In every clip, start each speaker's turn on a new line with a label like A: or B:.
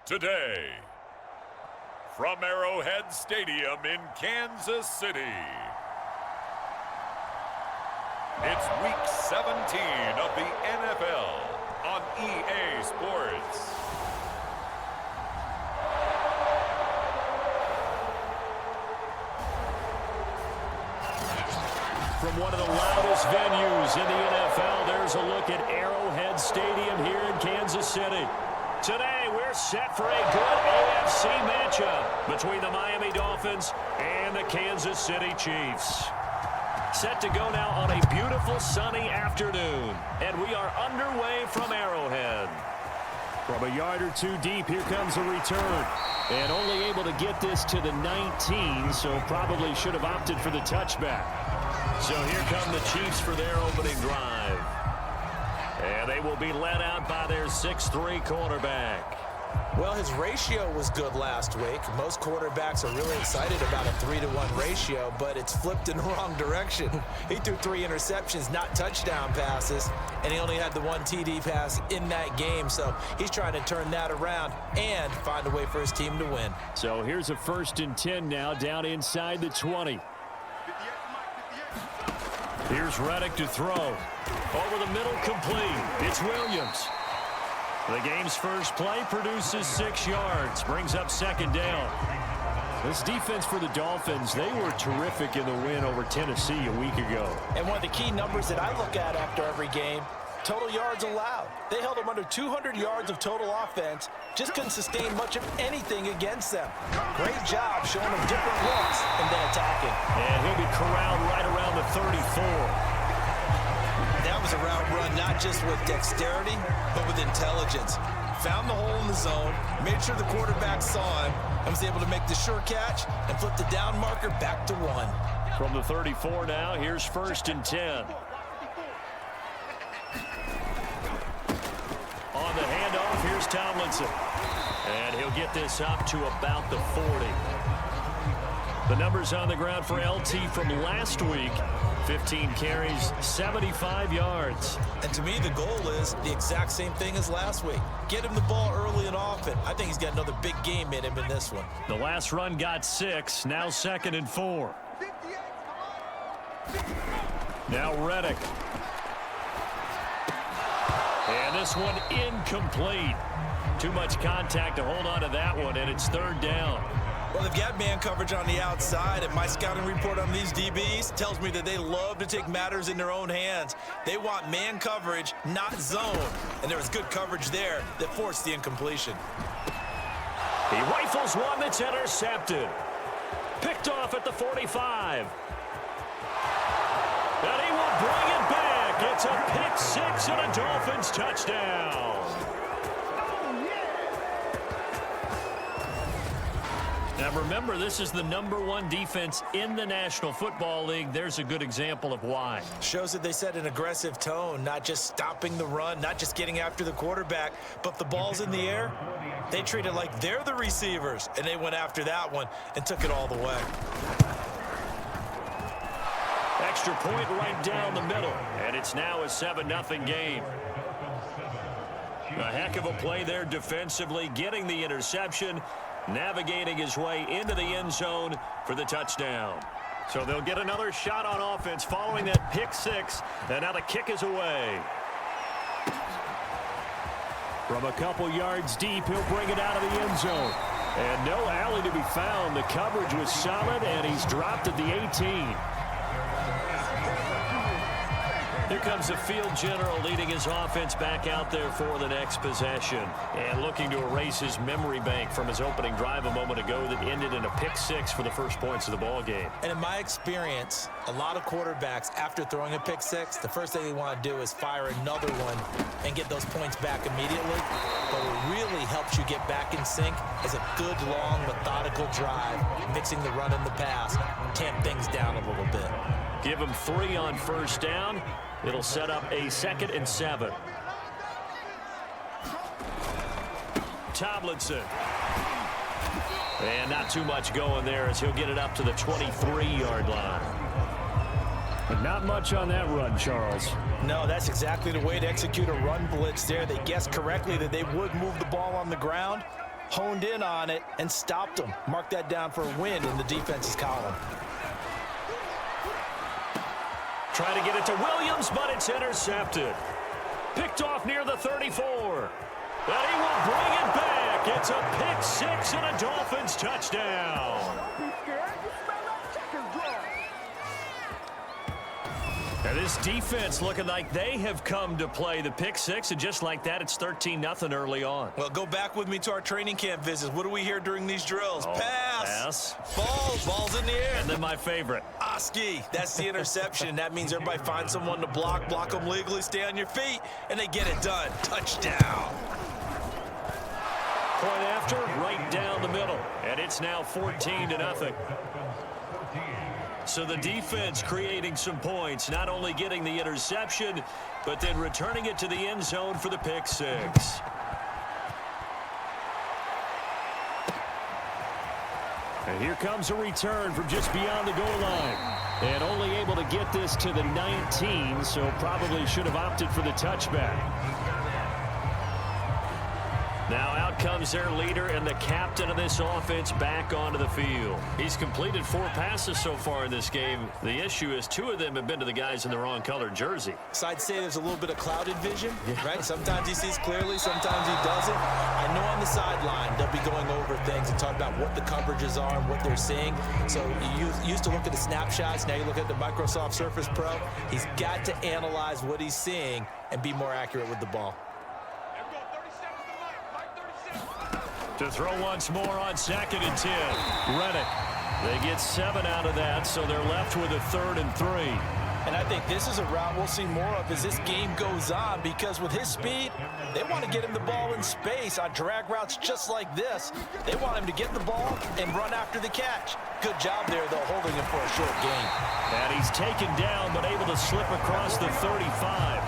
A: Today, from Arrowhead Stadium in Kansas City, it's Week 17 of the NFL on EA Sports.
B: From one of the loudest venues in the NFL, there's a look at Arrowhead Stadium here in Kansas City. Today, we're set for a good AFC matchup between the Miami Dolphins and the Kansas City Chiefs. Set to go now on a beautiful sunny afternoon, and we are underway from Arrowhead. From a yard or two deep, here comes a return. And only able to get this to the 19, so probably should have opted for the touchback. So here come the Chiefs for their opening drive. And they will be led out by their 6'3" quarterback.
C: Well, his ratio was good last week. Most quarterbacks are really excited about a 3-to-1 ratio, but it's flipped in the wrong direction. He threw 3 interceptions, not touchdown passes, and he only had the 1 TD pass in that game. So he's trying to turn that around and find a way for his team to win.
B: So here's a 1st and 10 now, down inside the 20. Here's Reddick to throw. Over the middle, complete. It's Williams. The game's first play produces 6 yards. Brings up 2nd down. This defense for the Dolphins, they were terrific in the win over Tennessee a week ago.
C: And one of the key numbers that I look at after every game, total yards allowed. They held them under 200 yards of total offense. Just couldn't sustain much of anything against them. Great job showing them different looks and then attacking.
B: And he'll be corralled right around the 34.
C: That was a route run not just with dexterity, but with intelligence. Found the hole in the zone, made sure the quarterback saw him, and was able to make the sure catch and flip the down marker back to 1.
B: From the 34 now, here's 1st and 10. On the handoff, here's Tomlinson. And he'll get this up to about the 40. The numbers on the ground for LT from last week. 15 carries, 75 yards.
C: And to me, the goal is the exact same thing as last week. Get him the ball early and often. I think he's got another big game in him in this one.
B: The last run got 6, now 2nd and 4. Now Reddick. And this one incomplete. Too much contact to hold on to that one, and it's 3rd down.
C: Well, they've got man coverage on the outside, and my scouting report on these DBs tells me that they love to take matters in their own hands. They want man coverage, not zone. And there was good coverage there that forced the incompletion.
B: He rifles one that's intercepted. Picked off at the 45. And he will bring it back. It's a pick 6 and a Dolphins touchdown. Now remember, this is the #1 defense in the National Football League. There's a good example of why.
C: Shows that they set an aggressive tone, not just stopping the run, not just getting after the quarterback, but if the ball's in the air, they treat it like they're the receivers, and they went after that one and took it all the way.
B: Extra point right down the middle, and it's now a 7-0 game. A heck of a play there defensively, getting the interception, navigating his way into the end zone for the touchdown. So they'll get another shot on offense following that pick 6, and now the kick is away. From a couple yards deep, he'll bring it out of the end zone. And no alley to be found. The coverage was solid, and he's dropped at the 18. Here comes the field general leading his offense back out there for the next possession. And looking to erase his memory bank from his opening drive a moment ago that ended in a pick 6 for the first points of the ball game.
C: And in my experience, a lot of quarterbacks, after throwing a pick 6, the first thing they want to do is fire another one and get those points back immediately. But what really helps you get back in sync is a good, long, methodical drive, mixing the run and the pass, tamp things down a little bit.
B: Give him 3 on 1st down. It'll set up a 2nd and 7. Tomlinson. And not too much going there as he'll get it up to the 23-yard line. But not much on that run, Charles.
C: No, that's exactly the way to execute a run blitz there. They guessed correctly that they would move the ball on the ground, honed in on it, and stopped them. Mark that down for a win in the defense's column.
B: Trying to get it to Williams, but it's intercepted. Picked off near the 34. And he will bring it back. It's a pick six and a Dolphins touchdown. And this defense looking like they have come to play the pick six, and just like that, it's 13-0 early on.
C: Well, go back with me to our training camp visits. What do we hear during these drills? Pass. Balls in the air.
B: And then my favorite.
C: Oski. That's the interception. That means everybody finds someone to block them legally, stay on your feet, and they get it done. Touchdown.
B: Point after, right down the middle. And it's now 14-0. So the defense creating some points, not only getting the interception, but then returning it to the end zone for the pick six. And here comes a return from just beyond the goal line. And only able to get this to the 19, so probably should have opted for the touchback. Now out comes their leader and the captain of this offense back onto the field. He's completed 4 passes so far in this game. The issue is 2 of them have been to the guys in the wrong colored jersey.
C: So I'd say there's a little bit of clouded vision, right? Sometimes he sees clearly, sometimes he doesn't. I know on the sideline they'll be going over things and talk about what the coverages are and what they're seeing. So you used to look at the snapshots. Now you look at the Microsoft Surface Pro. He's got to analyze what he's seeing and be more accurate with the ball.
B: To throw once more on 2nd and 10. Reddick. They get 7 out of that, so they're left with a 3rd and 3.
C: And I think this is a route we'll see more of as this game goes on, because with his speed, they want to get him the ball in space on drag routes just like this. They want him to get the ball and run after the catch. Good job there, though, holding him for a short gain.
B: And he's taken down, but able to slip across the 35.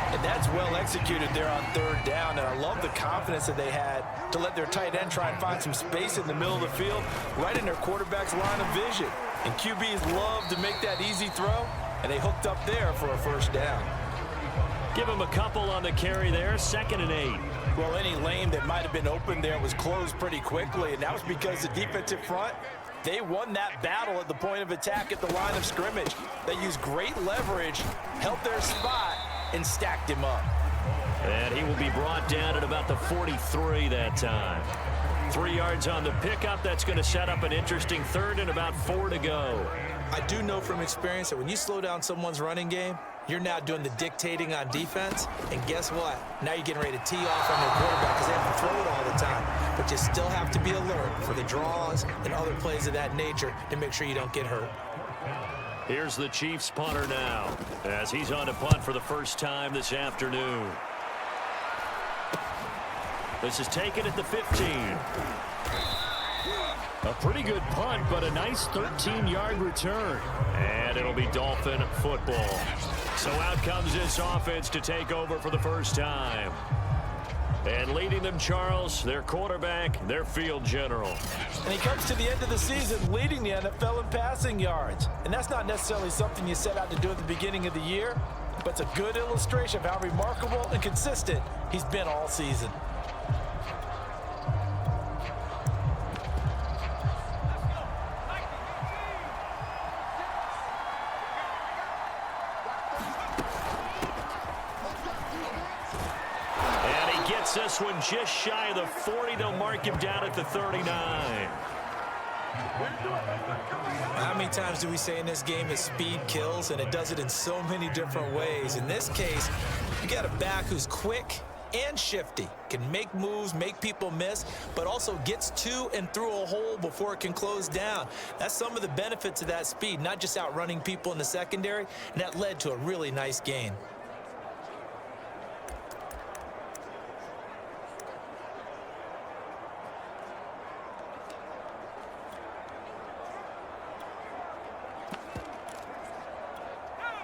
C: And that's well executed there on 3rd down, and I love the confidence that they had to let their tight end try and find some space in the middle of the field, right in their quarterback's line of vision. And QBs love to make that easy throw, and they hooked up there for a 1st down.
B: Give him a couple on the carry there, 2nd and 8.
C: Well, any lane that might have been open there was closed pretty quickly, and that was because the defensive front, they won that battle at the point of attack at the line of scrimmage. They used great leverage, held their spot, and stacked him up.
B: And he will be brought down at about the 43 that time. 3 yards on the pickup. That's going to set up an interesting 3rd and about 4 to go.
C: I do know from experience that when you slow down someone's running game, you're now doing the dictating on defense. And guess what? Now you're getting ready to tee off on their quarterback because they have to throw it all the time. But you still have to be alert for the draws and other plays of that nature to make sure you don't get hurt.
B: Here's the Chiefs punter now as he's on to punt for the first time this afternoon. This is taken at the 15. A pretty good punt, but a nice 13-yard return. And it'll be Dolphin football. So out comes this offense to take over for the first time. And leading them, Charles, their quarterback, their field general.
C: And he comes to the end of the season leading the NFL in passing yards. And that's not necessarily something you set out to do at the beginning of the year, but it's a good illustration of how remarkable and consistent he's been all season.
B: This one just shy of the 40. They'll mark him down at the 39.
C: How many times do we say in this game that speed kills, and it does it in so many different ways? In this case, you got a back who's quick and shifty, can make moves, make people miss, but also gets to and through a hole before it can close down. That's some of the benefits of that speed, not just outrunning people in the secondary, and that led to a really nice gain.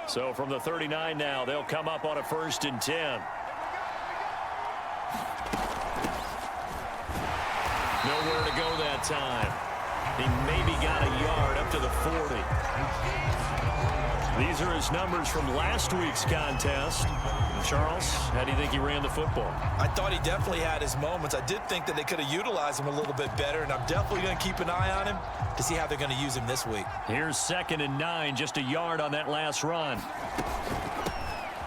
B: So from the 39 now, they'll come up on a 1st and 10. Nowhere to go that time. He maybe got a yard up to the 40. These are his numbers from last week's contest. Charles, how do you think he ran the football?
C: I thought he definitely had his moments. I did think that they could have utilized him a little bit better, and I'm definitely going to keep an eye on him to see how they're going to use him this week.
B: Here's 2nd and 9, just a yard on that last run.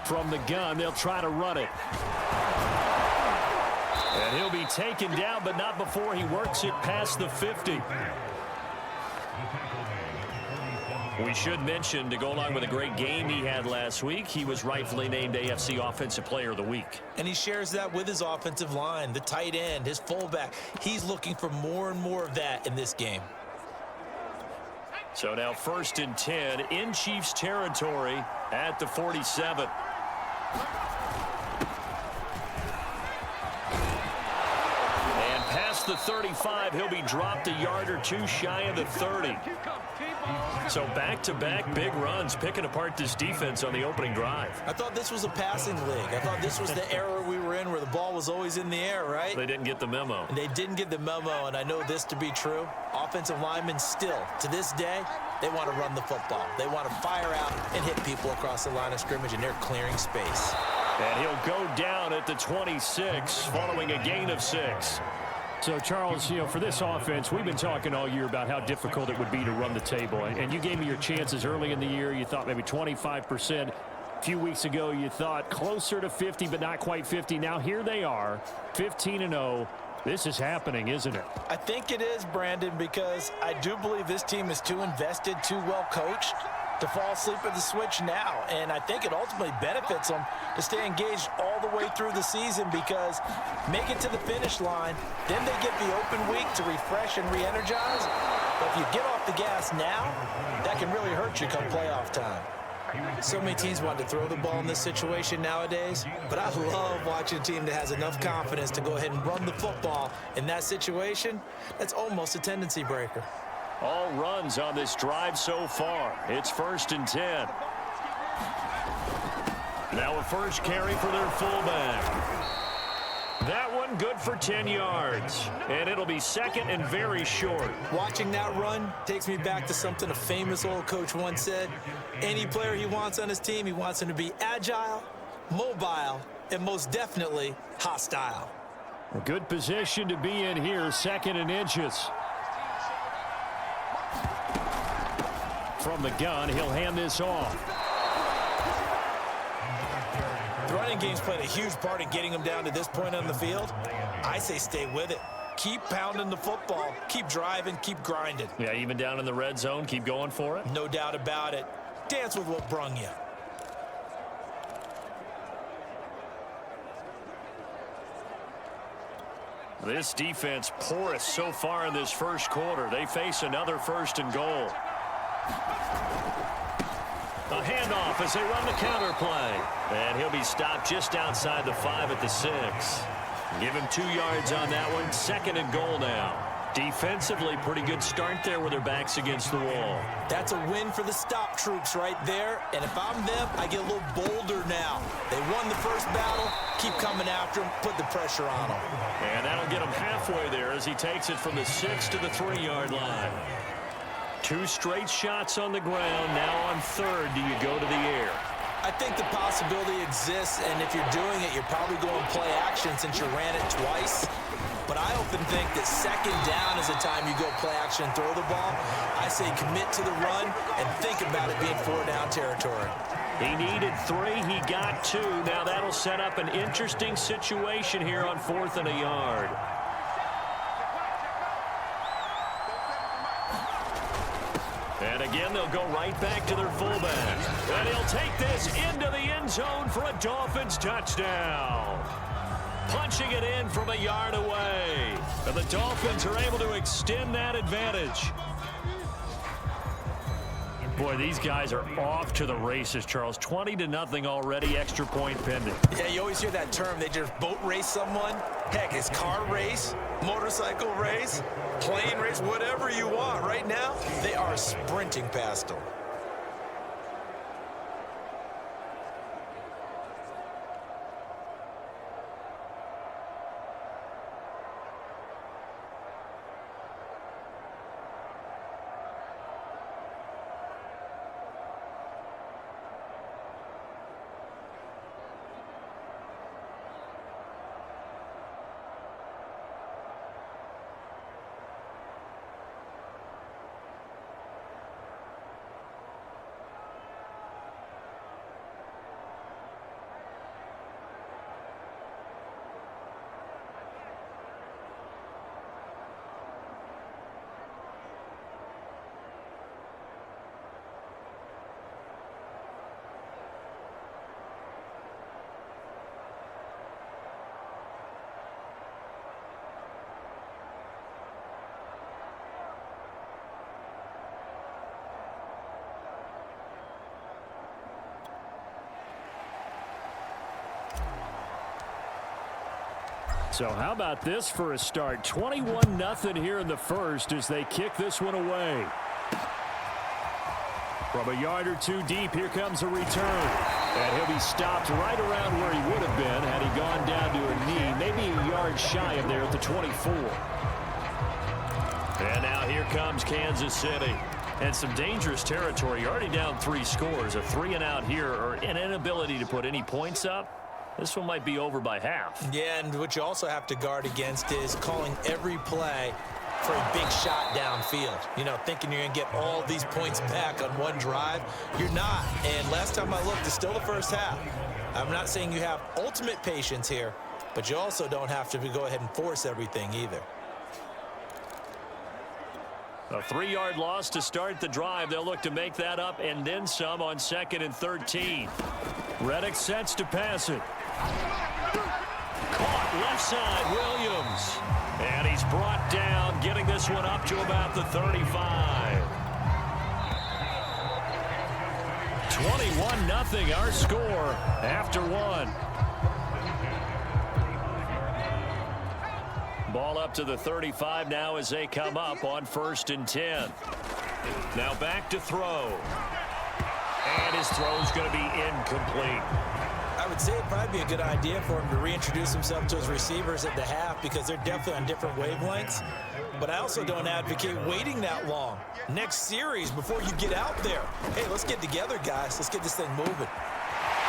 B: From the gun, they'll try to run it. And he'll be taken down, but not before he works it past the 50. We should mention, to go along with a great game he had last week, he was rightfully named AFC Offensive Player of the Week.
C: And he shares that with his offensive line, the tight end, his fullback. He's looking for more and more of that in this game.
B: So now 1st and 10 in Chiefs territory at the 47. And past the 35, he'll be dropped a yard or two shy of the 30. So back-to-back big runs, picking apart this defense on the opening drive.
C: I thought this was a passing league. I thought this was the era we were in where the ball was always in the air, right?
B: They didn't get the memo.
C: And they didn't get the memo, and I know this to be true. Offensive linemen still, to this day, they want to run the football. They want to fire out and hit people across the line of scrimmage, and they're clearing space.
B: And he'll go down at the 26 following a gain of 6.
D: So, Charles, for this offense, we've been talking all year about how difficult it would be to run the table. And you gave me your chances early in the year. You thought maybe 25%. A few weeks ago, you thought closer to 50, but not quite 50. Now here they are, 15-0. This is happening, isn't it?
C: I think it is, Brandon, because I do believe this team is too invested, too well coached to fall asleep at the switch now. And I think it ultimately benefits them to stay engaged all the way through the season, because make it to the finish line, then they get the open week to refresh and re-energize. But if you get off the gas now, that can really hurt you come playoff time. So many teams want to throw the ball in this situation nowadays, but I love watching a team that has enough confidence to go ahead and run the football in that situation. That's almost a tendency breaker.
B: All runs on this drive so far. It's 1st and 10. Now a first carry for their fullback. That one good for 10 yards. And it'll be 2nd and very short.
C: Watching that run takes me back to something a famous old coach once said. Any player he wants on his team, he wants him to be agile, mobile, and most definitely hostile.
D: A good position to be in here, 2nd and inches. From the gun, he'll hand this off.
C: The running game's played a huge part in getting him down to this point on the field. I say stay with it. Keep pounding the football. Keep driving. Keep grinding.
B: Yeah, even down in the red zone, keep going for it.
C: No doubt about it. Dance with what brung you.
B: This defense porous so far in this first quarter. They face another 1st and goal. A handoff as they run the counter play. And he'll be stopped just outside the 5 at the 6. Give him 2 yards on that one. 2nd and goal now. Defensively, pretty good start there with their backs against the wall.
C: That's a win for the stop troops right there. And if I'm them, I get a little bolder now. They won the first battle. Keep coming after them. Put the pressure on them.
B: And that'll get him halfway there as he takes it from the 6 to the 3-yard line. 2 straight shots on the ground. Now on 3rd, do you go to the air?
C: I think the possibility exists, and if you're doing it, you're probably going play action since you ran it twice. But I often think that 2nd down is the time you go play action and throw the ball. I say commit to the run and think about it being 4-down territory.
B: He needed 3. He got 2. Now that'll set up an interesting situation here on 4th and a yard. And again, they'll go right back to their fullback. And he'll take this into the end zone for a Dolphins touchdown. Punching it in from a yard away. And the Dolphins are able to extend that advantage.
D: Boy, these guys are off to the races, Charles. 20-0 already, extra point pending.
C: Yeah, you always hear that term. They just boat race someone. Heck, it's car race, motorcycle race, plane race, whatever you want. Right now, they are sprinting past them.
D: So how about this for a start? 21-0 here in the first as they kick this one away. From a yard or two deep, here comes a return. And he'll be stopped right around where he would have been had he gone down to a knee, maybe a yard shy of there at the 24. And now here comes Kansas City. And some dangerous territory. You're already down 3 scores. A 3-and-out here, or an inability to put any points up. This one might be over by half.
C: Yeah, and what you also have to guard against is calling every play for a big shot downfield. You know, thinking you're going to get all these points back on one drive. You're not. And last time I looked, it's still the first half. I'm not saying you have ultimate patience here, but you also don't have to go ahead and force everything either.
D: A 3-yard loss to start the drive. They'll look to make that up and then some on 2nd and 13. Reddick sets to pass it. Caught left side, Williams. And he's brought down, getting this one up to about the 35. 21-0 our score after one. Ball up to the 35 now as they come up on 1st and 10. Now back to throw. And his throw's going to be incomplete.
C: I would say it'd probably be a good idea for him to reintroduce himself to his receivers at the half because they're definitely on different wavelengths. But I also don't advocate waiting that long. Next series before you get out there. Hey, let's get together, guys. Let's get this thing moving.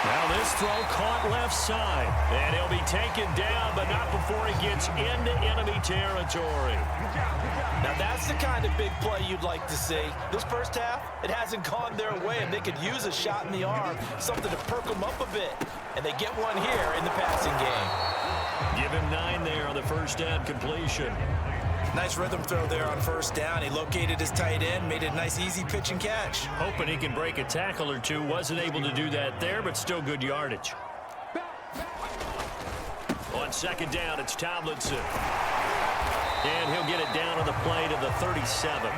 D: Now this throw caught left side. And he'll be taken down, but not before he gets into enemy territory.
C: Now that's the kind of big play you'd like to see. This first half, it hasn't gone their way, and they could use a shot in the arm, something to perk them up a bit. And they get one here in the passing game.
D: Give him 9 there on the first down completion.
C: Nice rhythm throw there on 1st down. He located his tight end, made it a nice easy pitch and catch.
D: Hoping he can break a tackle or two. Wasn't able to do that there, but still good yardage. On 2nd down, it's Tomlinson. And he'll get it down on the play to the 37.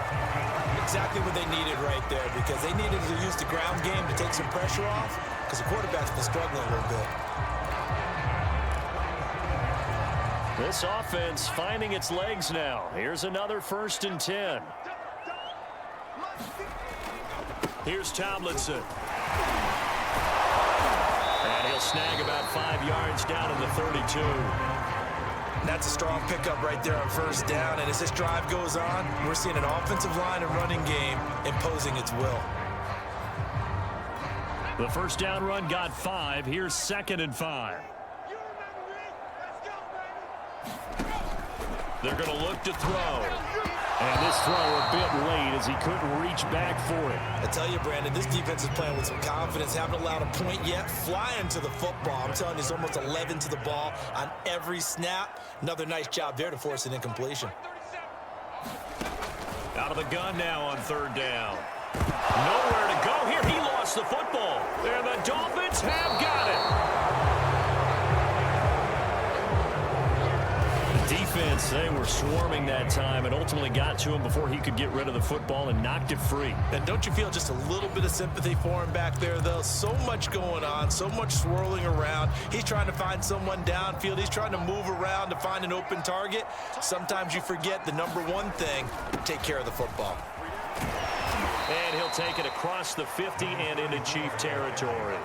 C: Exactly what they needed right there because they needed to use the ground game to take some pressure off because the quarterback's been struggling a little bit.
D: This offense finding its legs now. Here's another 1st and 10. Here's Tomlinson. And he'll snag about 5 yards down in the 32.
C: That's a strong pickup right there on 1st down. And as this drive goes on, we're seeing an offensive line and running game imposing its will.
D: The first down run got 5. Here's 2nd and 5. They're going to look to throw. And this throw a bit late as he couldn't reach back for it.
C: I tell you, Brandon, this defense is playing with some confidence. Haven't allowed a point yet. Flying to the football. I'm telling you, it's almost 11 to the ball on every snap. Another nice job there to force an incompletion.
D: Out of the gun now on 3rd down. Nowhere to go here. He lost the football. And the Dolphins have got it. Defense, they were swarming that time and ultimately got to him before he could get rid of the football and knocked it free.
C: And don't you feel just a little bit of sympathy for him back there, though? So much going on, so much swirling around. He's trying to find someone downfield. He's trying to move around to find an open target. Sometimes you forget the number one thing, take care of the football.
D: And he'll take it across the 50 and into Chief territory.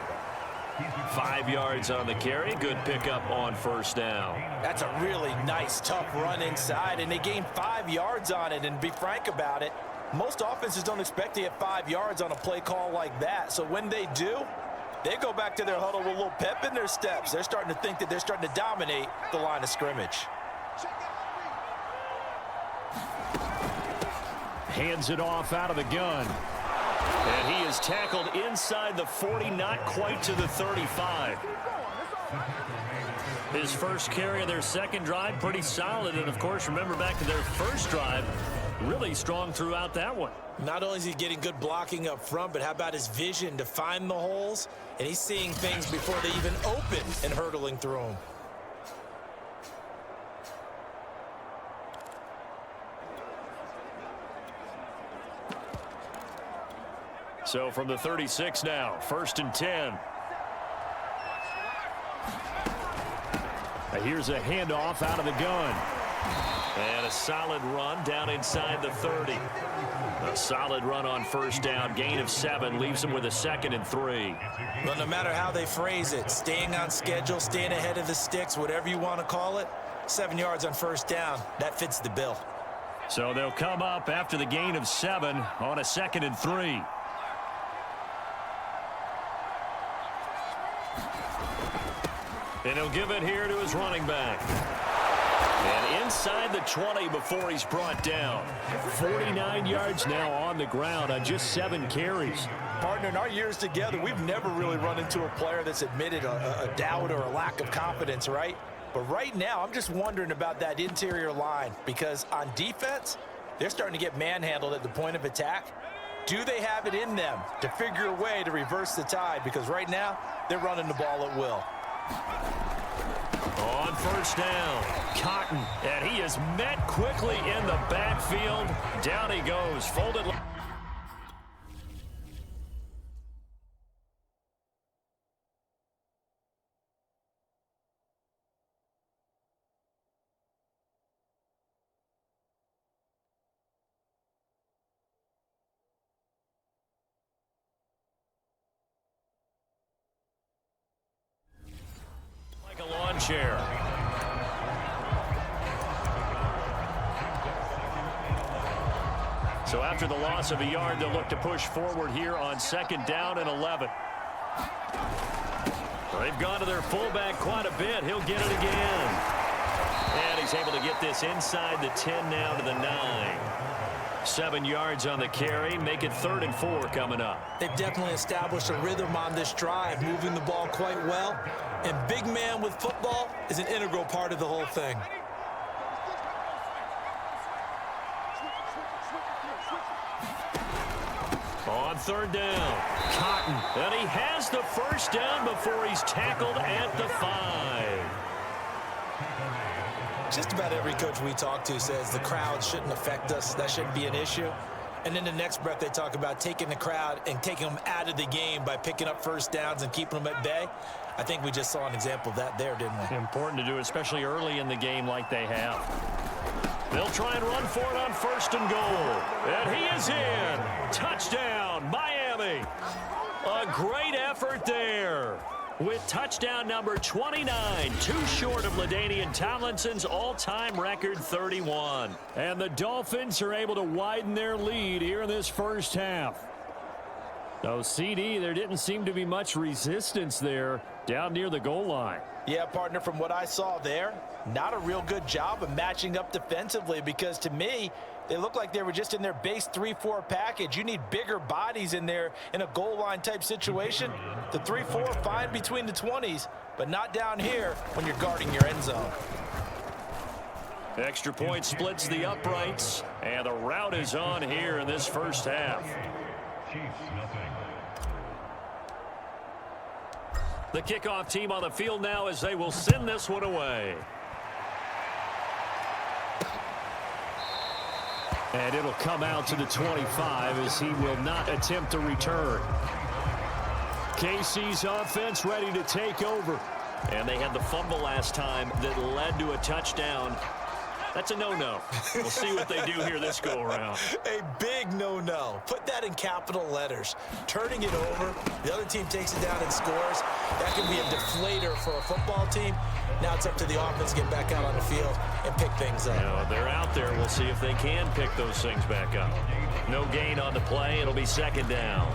D: 5 yards on the carry. Good pickup on 1st down.
C: That's a really nice, tough run inside, and they gained 5 yards on it. And be frank about it, most offenses don't expect to get 5 yards on a play call like that. So when they do, they go back to their huddle with a little pep in their steps. They're starting to think that they're starting to dominate the line of scrimmage.
D: Hands it off out of the gun. And he is tackled inside the 40, not quite to the 35. His first carry of their second drive, pretty solid. And, of course, remember back to their first drive, really strong throughout that one.
C: Not only is he getting good blocking up front, but how about his vision to find the holes? And he's seeing things before they even open and hurdling through them.
D: So from the 36 now, 1st and 10. Here's a handoff out of the gun.
B: And a solid run down inside the 30. A solid run on first down. Gain of 7 leaves him with a 2nd and 3.
C: Well, no matter how they phrase it, staying on schedule, staying ahead of the sticks, whatever you want to call it, 7 yards on first down, that fits the bill.
D: So they'll come up after the gain of 7 on a 2nd and 3. And he'll give it here to his running back. And inside the 20 before he's brought down. 49 yards now on the ground on just 7 carries.
C: Partner, in our years together, we've never really run into a player that's admitted a doubt or a lack of confidence, right? But right now, I'm just wondering about that interior line because on defense, they're starting to get manhandled at the point of attack. Do they have it in them to figure a way to reverse the tide? Because right now, they're running the ball at will.
D: On first down, Cotton, and he is met quickly in the backfield. Down he goes, folded. Like a lawn chair. So after the loss of a yard, they'll look to push forward here on 2nd down and 11. They've gone to their fullback quite a bit. He'll get it again. And he's able to get this inside the 10 now to the 9. 7 yards on the carry. Make it 3rd and 4 coming up.
C: They've definitely established a rhythm on this drive, moving the ball quite well. And big man with football is an integral part of the whole thing.
D: On 3rd down, Cotton. And he has the first down before he's tackled at the 5.
C: Just about every coach we talk to says the crowd shouldn't affect us. That shouldn't be an issue. And then the next breath they talk about taking the crowd and taking them out of the game by picking up first downs and keeping them at bay. I think we just saw an example of that there, didn't we?
D: Important to do, especially early in the game like they have. They'll try and run for it on 1st and goal. And he is in. Touchdown, Miami. A great effort there. With touchdown number 29, too short of LaDainian Tomlinson's all-time record 31. And the Dolphins are able to widen their lead here in this first half. Though CD, there didn't seem to be much resistance there down near the goal line.
C: Yeah, partner, from what I saw there, not a real good job of matching up defensively because to me, they look like they were just in their base 3-4 package. You need bigger bodies in there in a goal line type situation. The 3-4 fine between the 20s, but not down here when you're guarding your end zone.
D: Extra point splits the uprights, and the route is on here in this first half. The kickoff team on the field now as they will send this one away. And it'll come out to the 25 as he will not attempt a return. KC's offense ready to take over.
B: And they had the fumble last time that led to a touchdown. That's a no-no. We'll see what they do here this go-around.
C: A big no-no. Put that in capital letters. Turning it over, the other team takes it down and scores. That can be a deflator for a football team. Now it's up to the offense to get back out on the field and pick things up.
B: You know, they're out there. We'll see if they can pick those things back up. No gain on the play. It'll be 2nd down.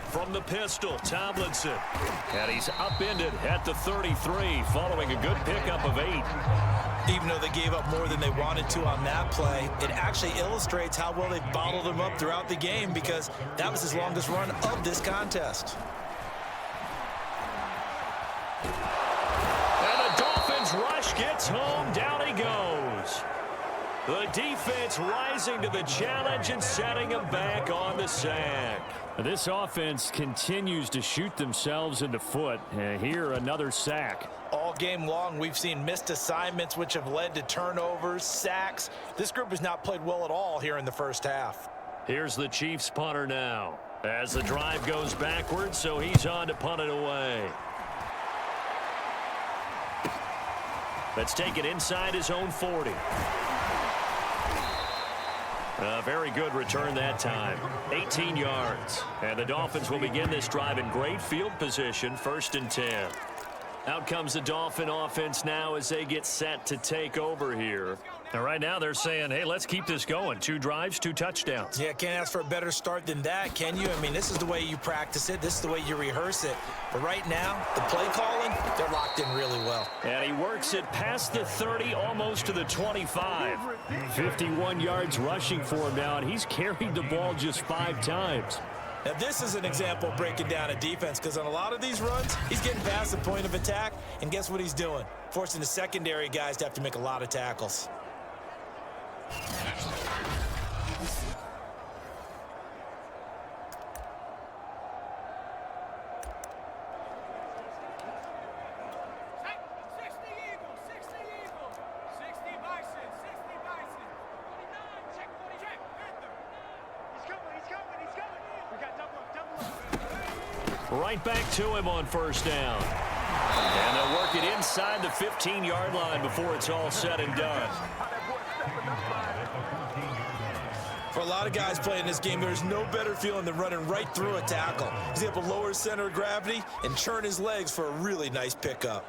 B: From the pistol, Tomlinson.
D: And he's upended at the 33 following a good pickup of 8.
C: Even though they gave up more than they wanted to on that play, it actually illustrates how well they've bottled him up throughout the game because that was his longest run of this contest.
D: And the Dolphins rush gets home. Down he goes. The defense rising to the challenge and setting him back on the sack. This offense continues to shoot themselves in the foot. Here, another sack.
C: All game long, we've seen missed assignments, which have led to turnovers, sacks. This group has not played well at all here in the first half.
B: Here's the Chiefs punter now. As the drive goes backwards, so he's on to punt it away. Let's take it inside his own 40. A very good return that time. 18 yards. And the Dolphins will begin this drive in great field position, 1st and 10. Out comes the Dolphin offense now as they get set to take over here. And right now they're saying, hey, let's keep this going. 2 drives, 2 touchdowns.
C: Yeah, can't ask for a better start than that, can you? I mean, this is the way you practice it. This is the way you rehearse it. But right now, the play calling, they're locked in really well.
B: And he works it past the 30, almost to the 25.
D: 51 yards rushing for him now, and he's carried the ball just 5 times.
C: Now, this is an example of breaking down a defense, because on a lot of these runs, he's getting past the point of attack, and guess what he's doing? Forcing the secondary guys to have to make a lot of tackles.
B: Right back to him on 1st down. And they'll work it inside the 15-yard line before it's all said and done.
C: For a lot of guys playing this game, there's no better feeling than running right through a tackle. He's able to lower his center of gravity and churn his legs for a really nice pickup.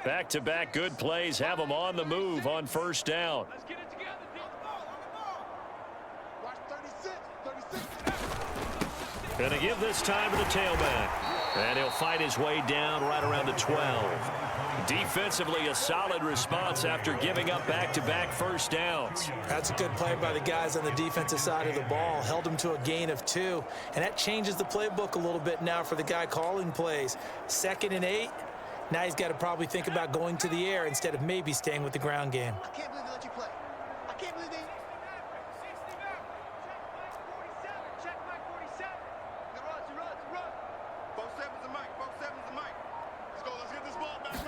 B: Back-to-back good plays have them on the move on 1st down.
E: Let's get it together. Watch 36.
B: Going to give this time to the tailback. And he'll fight his way down right around the 12. Defensively, a solid response after giving up back-to-back 1st downs.
C: That's a good play by the guys on the defensive side of the ball. Held him to a gain of 2. And that changes the playbook a little bit now for the guy calling plays. 2nd and 8. Now he's got to probably think about going to the air instead of maybe staying with the ground game.
E: I can't believe they let you play. I can't believe they... Check Mike 47. Run. 47's the mic. 47's the mic. Let's go. Let's get this ball back.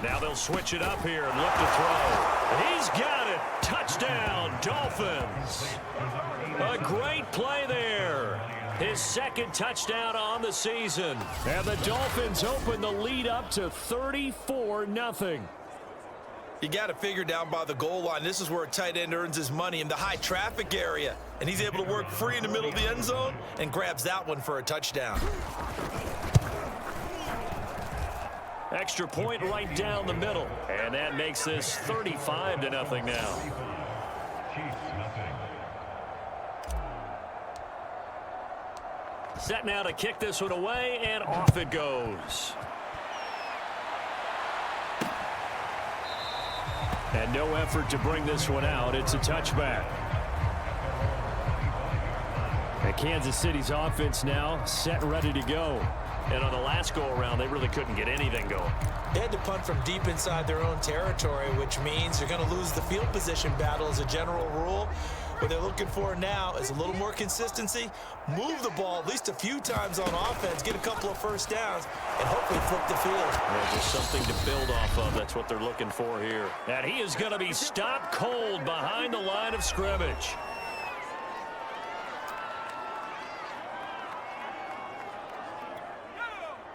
B: Now they'll switch it up here and look to throw. He's got it. Touchdown, Dolphins. A great play there. His 2nd touchdown on the season.
D: And the Dolphins open the lead up to 34-0.
C: You got to figure down by the goal line. This is where a tight end earns his money, in the high traffic area. And he's able to work free in the middle of the end zone and grabs that one for a touchdown.
B: Extra point right down the middle. And that makes this 35-0 now. Set now to kick this one away, and off it goes.
D: And no effort to bring this one out. It's a touchback. And Kansas City's offense now set and ready to go.
B: And on the last go-around, they really couldn't get anything going.
C: They had to punt from deep inside their own territory, which means you're going to lose the field position battle as a general rule. What they're looking for now is a little more consistency, move the ball at least a few times on offense, get a couple of 1st downs, and hopefully flip the field.
B: Yeah, just something to build off of. That's what they're looking for here.
D: And he is going to be stopped cold behind the line of scrimmage.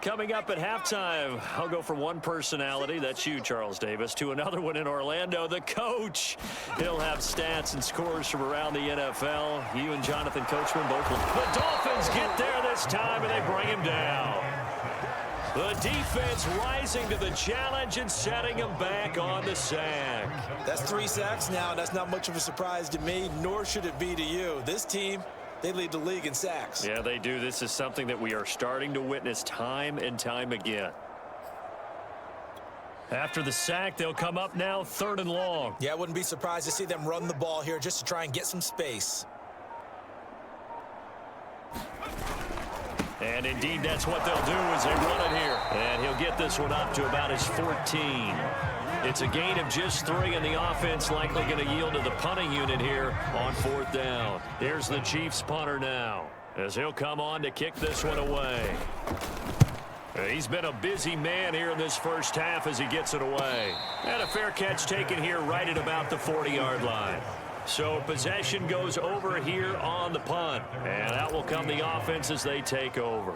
B: Coming up at halftime, I'll go from one personality, that's you, Charles Davis, to another one in Orlando, the coach. He'll have stats and scores from around the NFL. You and Jonathan Coachman both will.
D: The Dolphins get there this time, and they bring him down. The defense rising to the challenge and setting him back on the sack.
C: That's 3 sacks now, and that's not much of a surprise to me, nor should it be to you. This team, they lead the league in sacks.
B: Yeah, they do. This is something that we are starting to witness time and time again.
D: After the sack, they'll come up now 3rd and long.
C: Yeah, I wouldn't be surprised to see them run the ball here just to try and get some space.
B: And indeed, that's what they'll do as they run it here. And he'll get this one up to about his 14. It's a gain of just 3, and the offense likely going to yield to the punting unit here on 4th down. Here's the Chiefs punter now, as he'll come on to kick this one away. He's been a busy man here in this first half as he gets it away. And a fair catch taken here right at about the 40-yard line. So possession goes over here on the punt. And out will come the offense as they take over.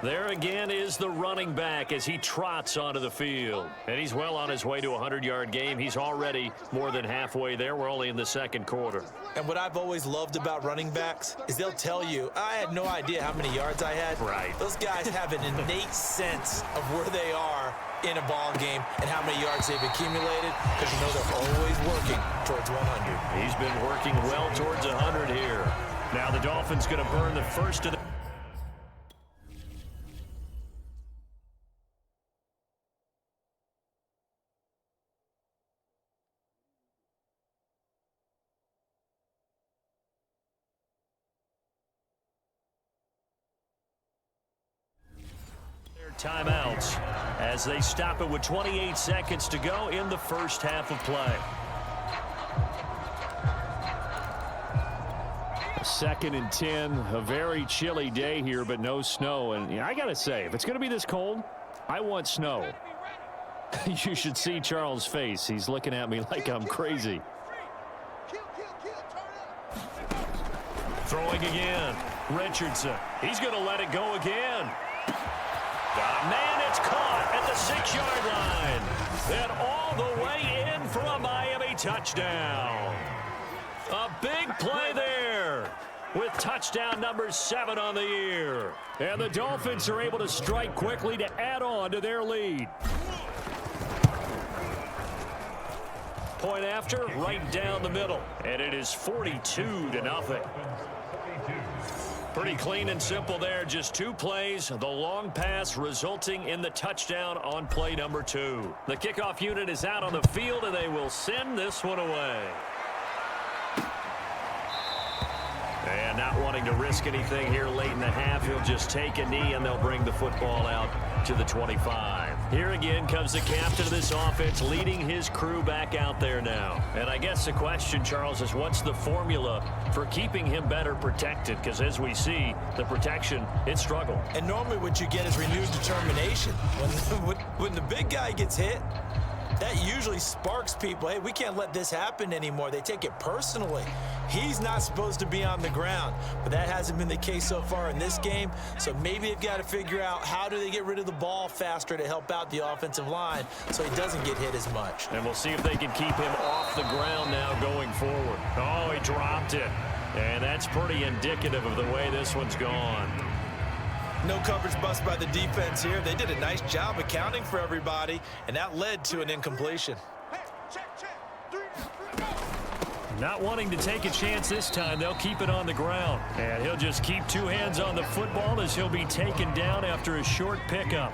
B: There again is the running back as he trots onto the field. And he's well on his way to a 100-yard game. He's already more than halfway there. We're only in the second quarter.
C: And what I've always loved about running backs is they'll tell you, I had no idea how many yards I had.
B: Right.
C: Those guys have an innate sense of where they are in a ball game and how many yards they've accumulated, because you know they're always working towards 100.
B: He's been working well towards 100 here. Now the Dolphins going to burn the first of the... timeouts as they stop it with 28 seconds to go in the first half of play.
D: 2nd and 10, a very chilly day here, but no snow. And I got to say, if it's going to be this cold, I want snow. You should see Charles' face. He's looking at me like I'm crazy.
B: Throwing again. Richardson. He's going to let it go again. Man, it's caught at the 6-yard line. And all the way in for a Miami touchdown. A big play there with touchdown number 7 on the year. And the Dolphins are able to strike quickly to add on to their lead. Point after, right down the middle. And it is 42-0. Pretty clean and simple there. Just 2 plays. The long pass resulting in the touchdown on play number 2. The kickoff unit is out on the field, and they will send this one away. And not wanting to risk anything here late in the half, he'll just take a knee, and they'll bring the football out to the 25. Here again comes the captain of this offense leading his crew back out there now. And I guess the question, Charles, is what's the formula for keeping him better protected? Because as we see, the protection, it struggled.
C: And normally what you get is renewed determination. When the big guy gets hit, that usually sparks people. Hey, we can't let this happen anymore. They take it personally. He's not supposed to be on the ground, but that hasn't been the case so far in this game. So maybe they've got to figure out how do they get rid of the ball faster to help out the offensive line so he doesn't get hit as much.
B: And we'll see if they can keep him off the ground now going forward. Oh, he dropped it. And that's pretty indicative of the way this one's gone.
C: No coverage bust by the defense here. They did a nice job accounting for everybody, and that led to an incompletion.
B: Not wanting to take a chance this time, they'll keep it on the ground. And he'll just keep 2 hands on the football as he'll be taken down after a short pickup.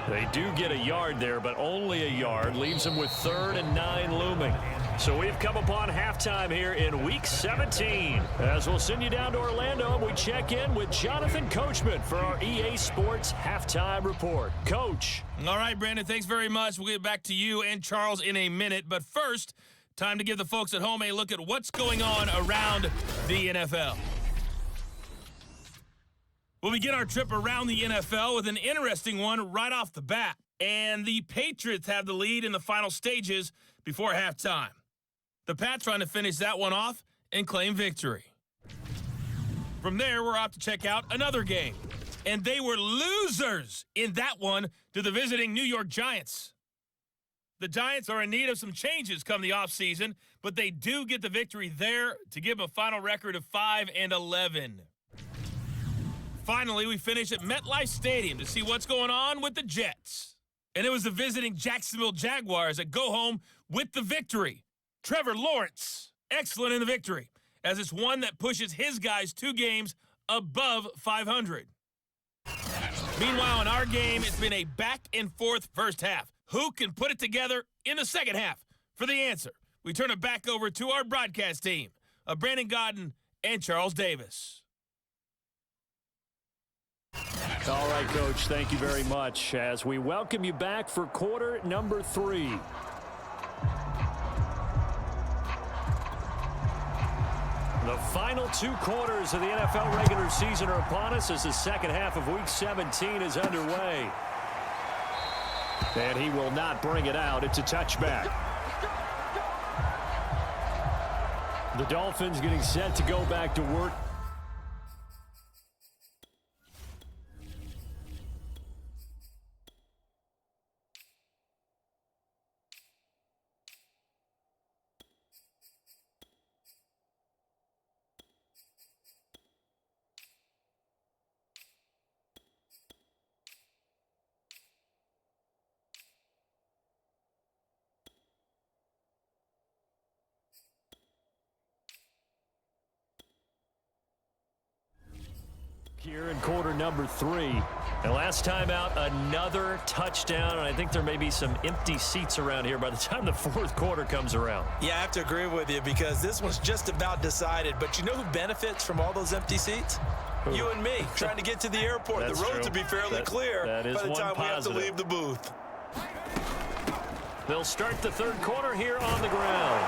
B: They do get a yard there, but only a yard. Leaves them with 3rd and 9 looming. So we've come upon halftime here in Week 17. As we'll send you down to Orlando, we check in with Jonathan Coachman for our EA Sports Halftime Report. Coach.
F: All right, Brandon, thanks very much. We'll get back to you and Charles in a minute. But first, time to give the folks at home a look at what's going on around the NFL. We'll begin our trip around the NFL with an interesting one right off the bat. And the Patriots have the lead in the final stages before halftime. The Pats trying to finish that one off and claim victory. From there, we're off to check out another game. And they were losers in that one to the visiting New York Giants. The Giants are in need of some changes come the offseason, but they do get the victory there to give a final record of 5-11. Finally, we finish at MetLife Stadium to see what's going on with the Jets. And it was the visiting Jacksonville Jaguars that go home with the victory. Trevor Lawrence, excellent in the victory, as it's one that pushes his guys 2 games above 500. Meanwhile, in our game, it's been a back-and-forth first half. Who can put it together in the second half? For the answer, we turn it back over to our broadcast team of Brandon Godden and Charles Davis.
D: All right, Coach, thank you very much as we welcome you back for quarter number 3. The final 2 quarters of the NFL regular season are upon us as the second half of Week 17 is underway. And he will not bring it out. It's a touchback. The Dolphins getting set to go back to work. Here in quarter number 3. And last time out, another touchdown, and I think there may be some empty seats around here by the time the fourth quarter comes around.
C: Yeah, I have to agree with you because this one's just about decided. But you know who benefits from all those empty seats? Who? You and me, trying to get to the airport. The roads will be fairly clear by the time we have to leave the booth.
D: They'll start the third quarter here on the ground.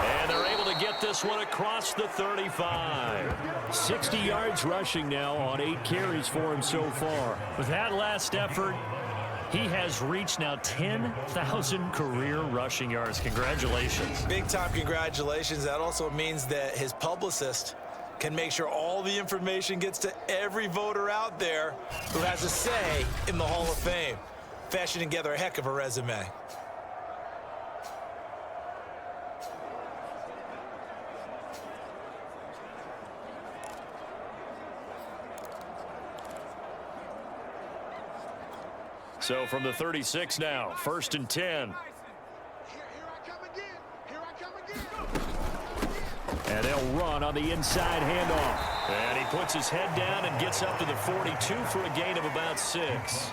D: And they're able to get this one across the 35. 60 yards rushing now on 8 carries for him so far. With that last effort, he has reached now 10,000 career rushing yards. Congratulations.
C: Big-time congratulations. That also means that his publicist can make sure all the information gets to every voter out there who has a say in the Hall of Fame. Fashioning together a heck of a resume.
D: So from the 36 now, 1st and 10.
E: Here I come again. Here I come again.
D: And they'll run on the inside handoff. And he puts his head down and gets up to the 42 for a gain of about 6.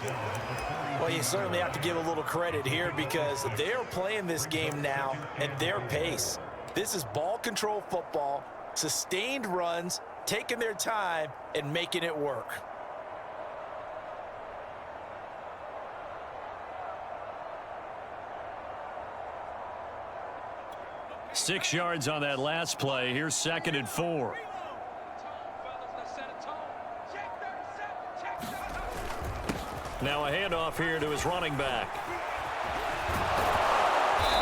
C: Well, you certainly have to give a little credit here because they're playing this game now at their pace. This is ball control football, sustained runs, taking their time and making it work.
D: 6 yards on that last play. Here's 2nd and 4. Now a handoff here to his running back.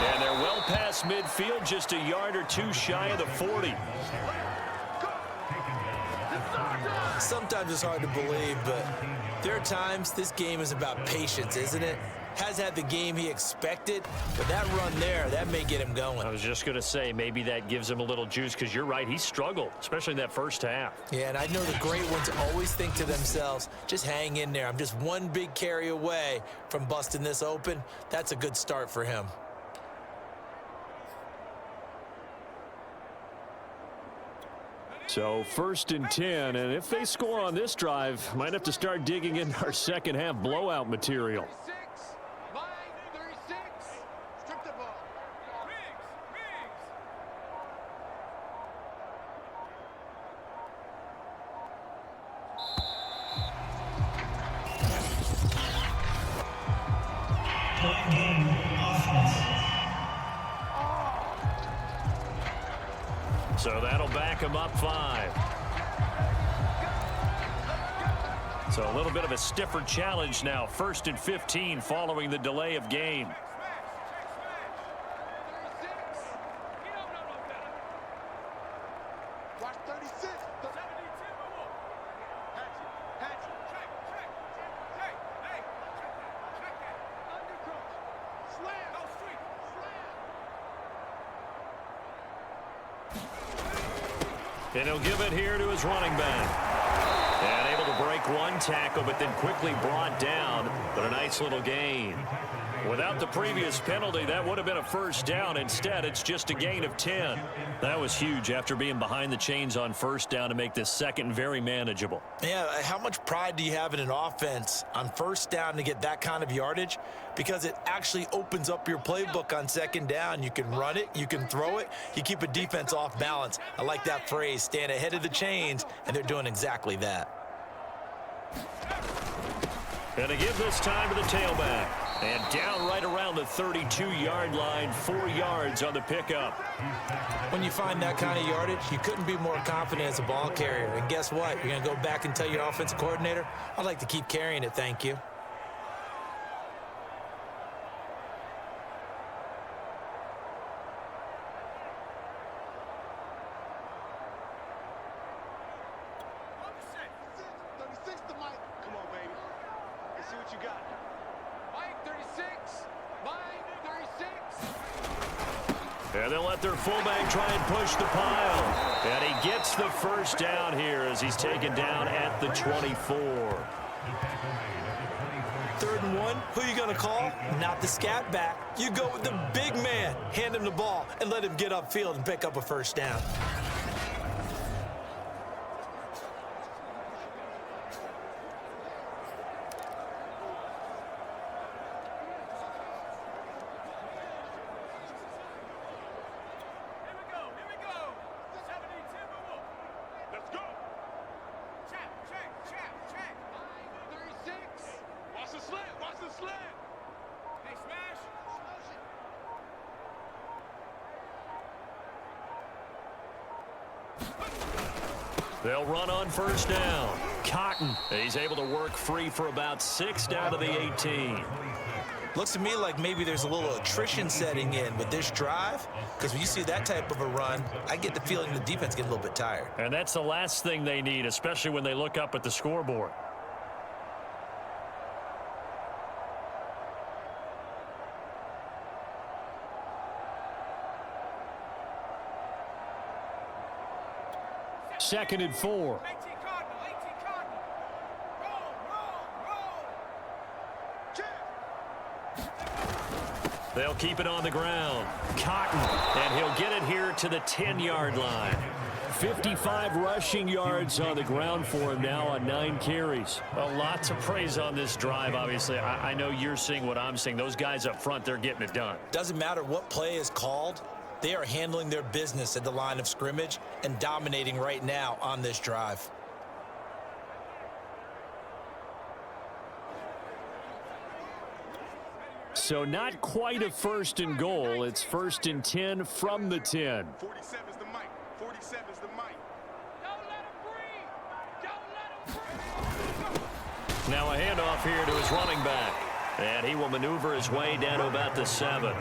D: And they're well past midfield, just a yard or 2 shy of the 40.
C: Sometimes it's hard to believe, but there are times this game is about patience, isn't it? Has had the game he expected, but that run there, that may get him going.
D: I was just going to say, maybe that gives him a little juice because you're right, he struggled, especially in that first half.
C: Yeah, and I know the great ones always think to themselves, just hang in there. I'm just one big carry away from busting this open. That's a good start for him.
D: So 1st and 10, and if they score on this drive, might have to start digging in our second half blowout material. So that'll back him up 5. So a little bit of a stiffer challenge now. 1st and 15 following the delay of game.
E: Watch 36.
D: And he'll give it here to his running back. And able to break one tackle, but then quickly brought down. But a nice little gain. Without the previous penalty, that would have been a first down. Instead, it's just a gain of 10. That was huge after being behind the chains on first down to make this second very manageable.
C: Yeah, how much pride do you have in an offense on first down to get that kind of yardage? Because it actually opens up your playbook on second down. You can run it, you can throw it, you keep a defense off balance. I like that phrase, stand ahead of the chains, and they're doing exactly that.
B: And to give this time to the tailback. And down right around the 32-yard line, 4 yards on the pickup.
C: When you find that kind of yardage, you couldn't be more confident as a ball carrier. And guess what? You're going to go back and tell your offensive coordinator, I'd like to keep carrying it, thank you.
B: And they'll let their fullback try and push the pile. And he gets the first down here as he's taken down at the 24.
C: 3rd and 1, who are you going to call? Not the scat back. You go with the big man. Hand him the ball and let him get upfield and pick up a first down.
B: They'll run on first down. Cotton, he's able to work free for about 6 down to the 18.
C: Looks to me like maybe there's a little attrition setting in with this drive, because when you see that type of a run, I get the feeling the defense gets a little bit tired.
B: And that's the last thing they need, especially when they look up at the scoreboard.
D: Second and 4.
B: They'll keep it on the ground. Cotton, and he'll get it here to the 10-yard line.
D: 55 rushing yards on the ground for him now on 9 carries.
B: A lot to praise on this drive, obviously. I know you're seeing what I'm seeing. Those guys up front, they're getting it done.
C: Doesn't matter what play is called. They are handling their business at the line of scrimmage and dominating right now on this drive.
D: So not quite a 1st and goal. It's 1st and 10 from the 10.
E: 47's the mic. 47's the mic. Don't let him breathe. Don't let him breathe.
B: Now a handoff here to his running back. And he will maneuver his way down to about the 7.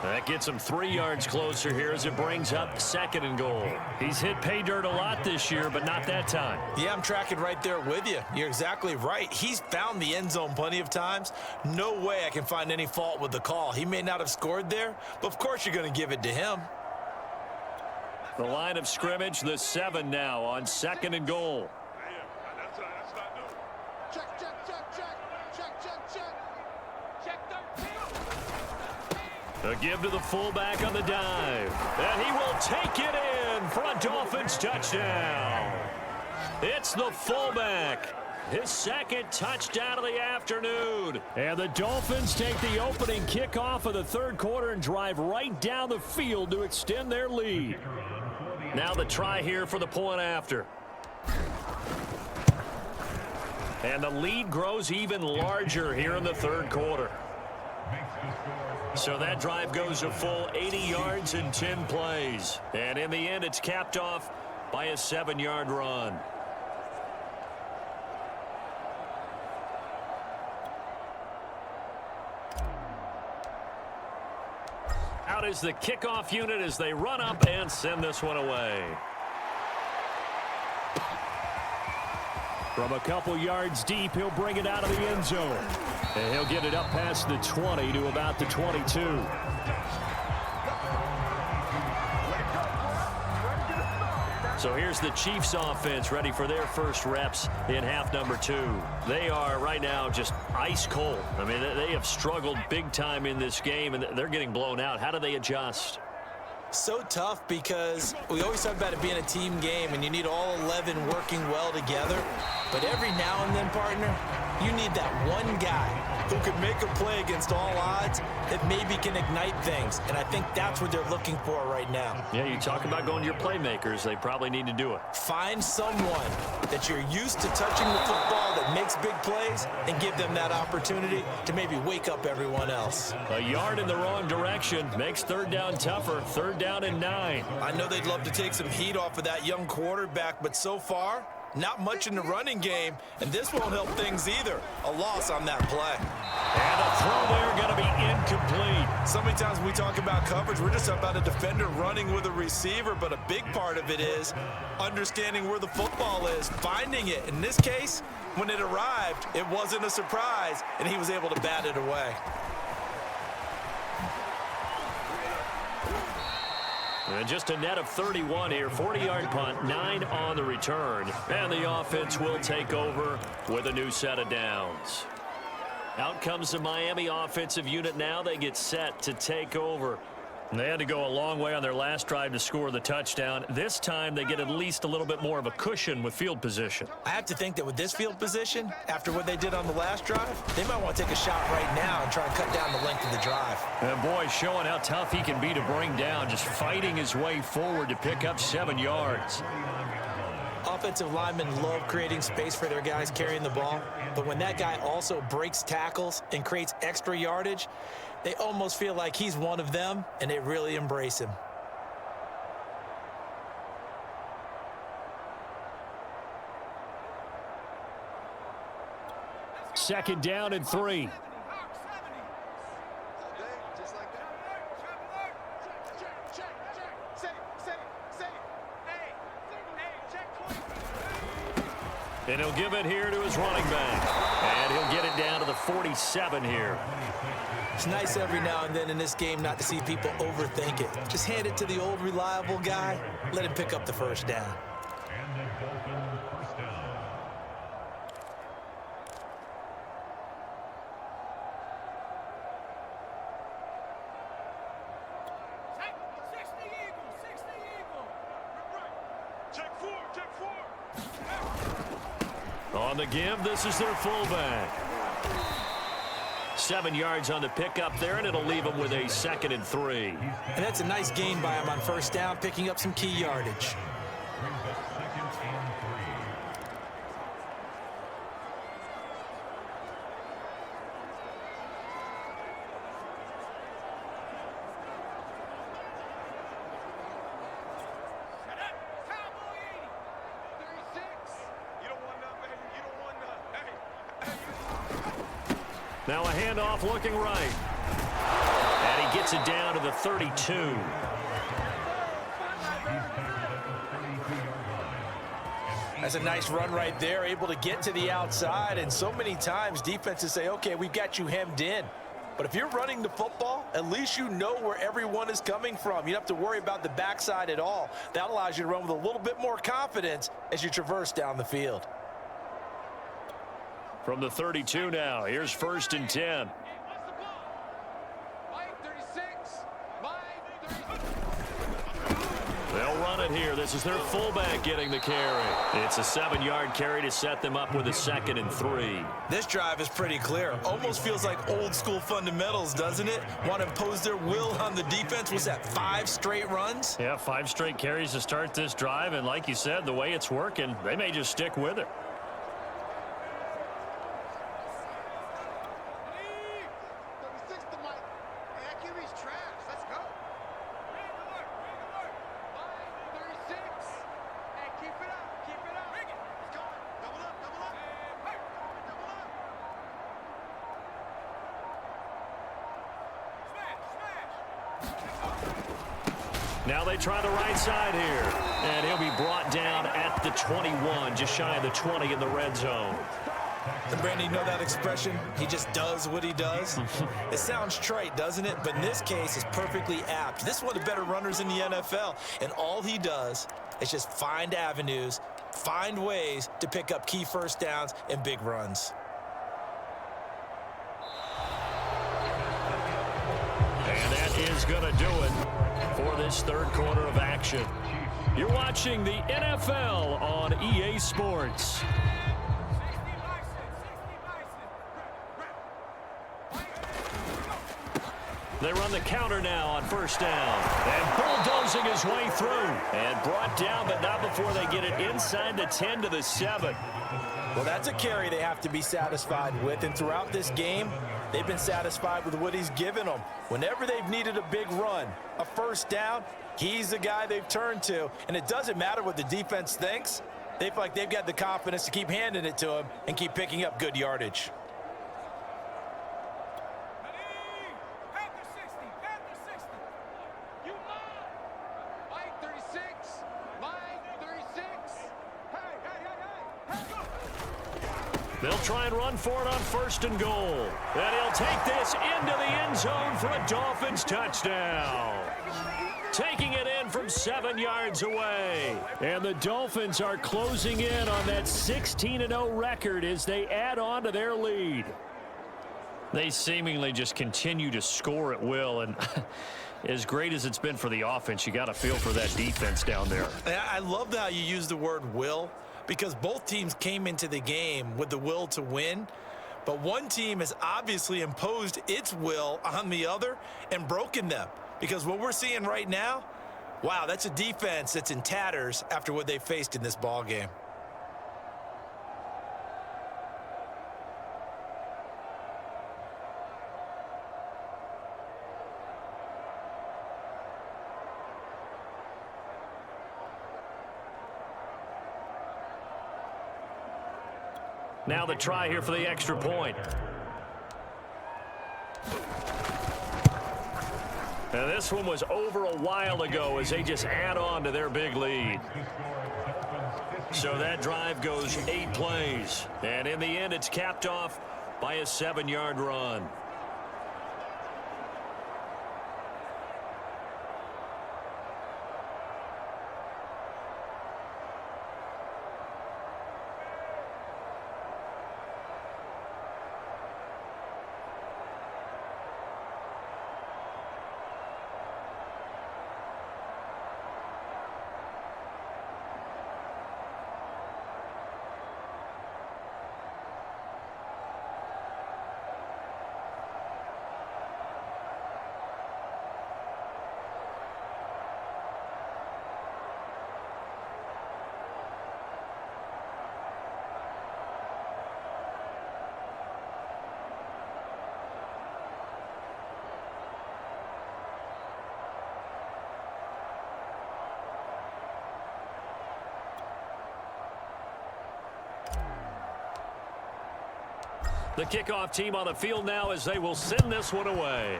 B: That gets him 3 yards closer here as it brings up 2nd and goal. He's hit pay dirt a lot this year, but not that time.
C: Yeah, I'm tracking right there with you. You're exactly right. He's found the end zone plenty of times. No way I can find any fault with the call. He may not have scored there, but of course you're going to give it to him.
B: The line of scrimmage, the 7 now on 2nd and goal.
E: That's not new. Check, check, check, check. Check, check, check. Check 13.
B: A give to the fullback on the dive. And he will take it in for a Dolphins touchdown. It's the fullback. His 2nd touchdown of the afternoon.
D: And the Dolphins take the opening kickoff of the 3rd quarter and drive right down the field to extend their lead.
B: Now the try here for the point after. And the lead grows even larger here in the 3rd quarter. So that drive goes a full 80 yards in 10 plays. And in the end, it's capped off by a 7-yard run. Out is the kickoff unit as they run up and send this one away.
D: From a couple yards deep, he'll bring it out of the end zone. And he'll get it up past the 20 to about the 22.
B: So here's the Chiefs offense ready for their first reps in half number 2. They are right now just ice cold. I mean, they have struggled big time in this game, and they're getting blown out. How do they adjust?
C: So tough because we always talk about it being a team game and you need all 11 working well together. But every now and then, partner, You need that one guy who can make a play against all odds that maybe can ignite things. And I think that's what they're looking for right now.
B: Yeah, you talk about going to your playmakers. They probably need to do it.
C: Find someone that you're used to touching the football that makes big plays and give them that opportunity to maybe wake up everyone else.
B: A yard in the wrong direction makes third down tougher. Third down and 9.
C: I know they'd love to take some heat off of that young quarterback, but so far, not much in the running game, and this won't help things either. A loss on that play.
B: And a throw there going to be incomplete.
C: So many times when we talk about coverage, we're just talking about a defender running with a receiver, but a big part of it is understanding where the football is, finding it. In this case, when it arrived, it wasn't a surprise, and he was able to bat it away.
B: And just a net of 31 here. 40-yard punt, 9 on the return. And the offense will take over with a new set of downs. Out comes the Miami offensive unit now. They get set to take over. And they had to go a long way on their last drive to score the touchdown. This time they get at least a little bit more of a cushion with field position.
C: I have to think that with this field position, after what they did on the last drive, they might want to take a shot right now and try and cut down the length of the drive.
B: And boy, showing how tough he can be to bring down, just fighting his way forward to pick up 7 yards.
C: Offensive linemen love creating space for their guys carrying the ball, but when that guy also breaks tackles and creates extra yardage, they almost feel like he's one of them, and they really embrace him.
D: Second down and 3.
B: And he'll give it here to his running back. And he'll get it down to the 47 here.
C: It's nice every now and then in this game not to see people overthink it. Just hand it to the old reliable guy. Let him pick up the first down.
B: On the give, this is their fullback. 7 yards on the pickup there, and it'll leave them with a 2nd and 3.
C: And that's a nice gain by him on first down, picking up some key yardage.
B: Now a handoff looking right. And he gets it down to the 32.
C: That's a nice run right there, able to get to the outside. And so many times defenses say, okay, we've got you hemmed in. But if you're running the football, at least you know where everyone is coming from. You don't have to worry about the backside at all. That allows you to run with a little bit more confidence as you traverse down the field.
B: From the 32 now, here's 1st and 10. They'll run it here. This is their fullback getting the carry. It's a 7-yard carry to set them up with a 2nd and 3.
C: This drive is pretty clear. Almost feels like old school fundamentals, doesn't it? Want to impose their will on the defense. Was that 5 straight runs?
B: Yeah, 5 straight carries to start this drive. And like you said, the way it's working, they may just stick with it. Now they try the right side here. And he'll be brought down at the 21, just shy of the 20 in the red zone.
C: And Brandon, you know that expression? He just does what he does. It sounds trite, doesn't it? But in this case, it's perfectly apt. This is one of the better runners in the NFL. And all he does is just find avenues, find ways to pick up key first downs and big runs.
B: And that is going to do it for this third quarter of action. You're watching the NFL on EA Sports.
D: They run the counter now on first down. And bulldozing his way through. And brought down, but not before they get it inside the 10 to the 7.
C: Well, that's a carry they have to be satisfied with. And throughout this game, they've been satisfied with what he's given them. Whenever they've needed a big run, a first down, he's the guy they've turned to. And it doesn't matter what the defense thinks. They feel like they've got the confidence to keep handing it to him and keep picking up good yardage.
D: They'll try and run for it on first and goal. And he'll take this into the end zone for a Dolphins touchdown. Taking it in from 7 yards away.
B: And the Dolphins are closing in on that 16-0 record as they add on to their lead.
D: They seemingly just continue to score at will. And as great as it's been for the offense, you got to feel for that defense down there.
C: I love how you use the word will, because both teams came into the game with the will to win. But one team has obviously imposed its will on the other and broken them. Because what we're seeing right now, wow, that's a defense that's in tatters after what they faced in this ball game.
D: Now the try here for the extra point. Now this one was over a while ago as they just add on to their big lead. So that drive goes 8 plays. And in the end, it's capped off by a 7-yard run. The kickoff team on the field now as they will send this one away.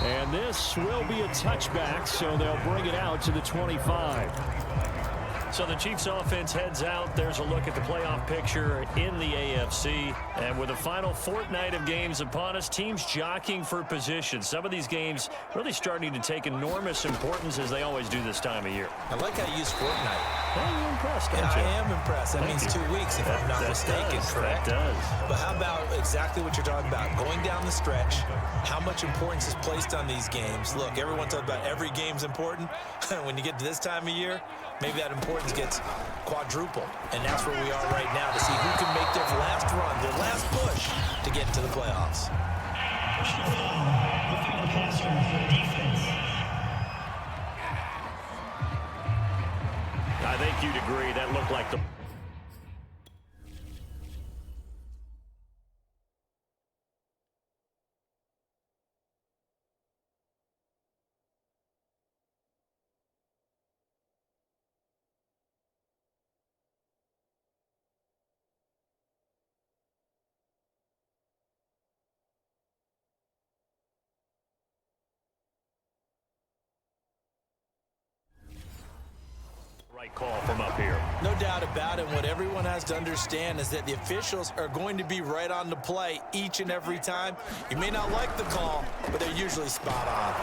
B: And this will be a touchback, so they'll bring it out to the 25.
D: So the Chiefs offense heads out. There's a look at the playoff picture in the AFC. And with the final fortnight of games upon us, teams jockeying for position. Some of these games really starting to take enormous importance as they always do this time of year.
C: I like how you use fortnight.
D: Well, you're impressed, aren't
C: Yeah,
D: you?
C: I am impressed. That means 2 weeks, if I'm not mistaken, correct?
D: That does.
C: But how about exactly what you're talking about? Going down the stretch, how much importance is placed on these games. Look, everyone talks about every game's important. When you get to this time of year, maybe that importance gets quadrupled. And that's where we are right now to see who can make their last run, their last push to get into the playoffs.
D: I think you'd agree that looked like the... right call from up here.
C: No doubt about it. What everyone has to understand is that the officials are going to be right on the play each and every time. You may not like the call, but they're usually spot on.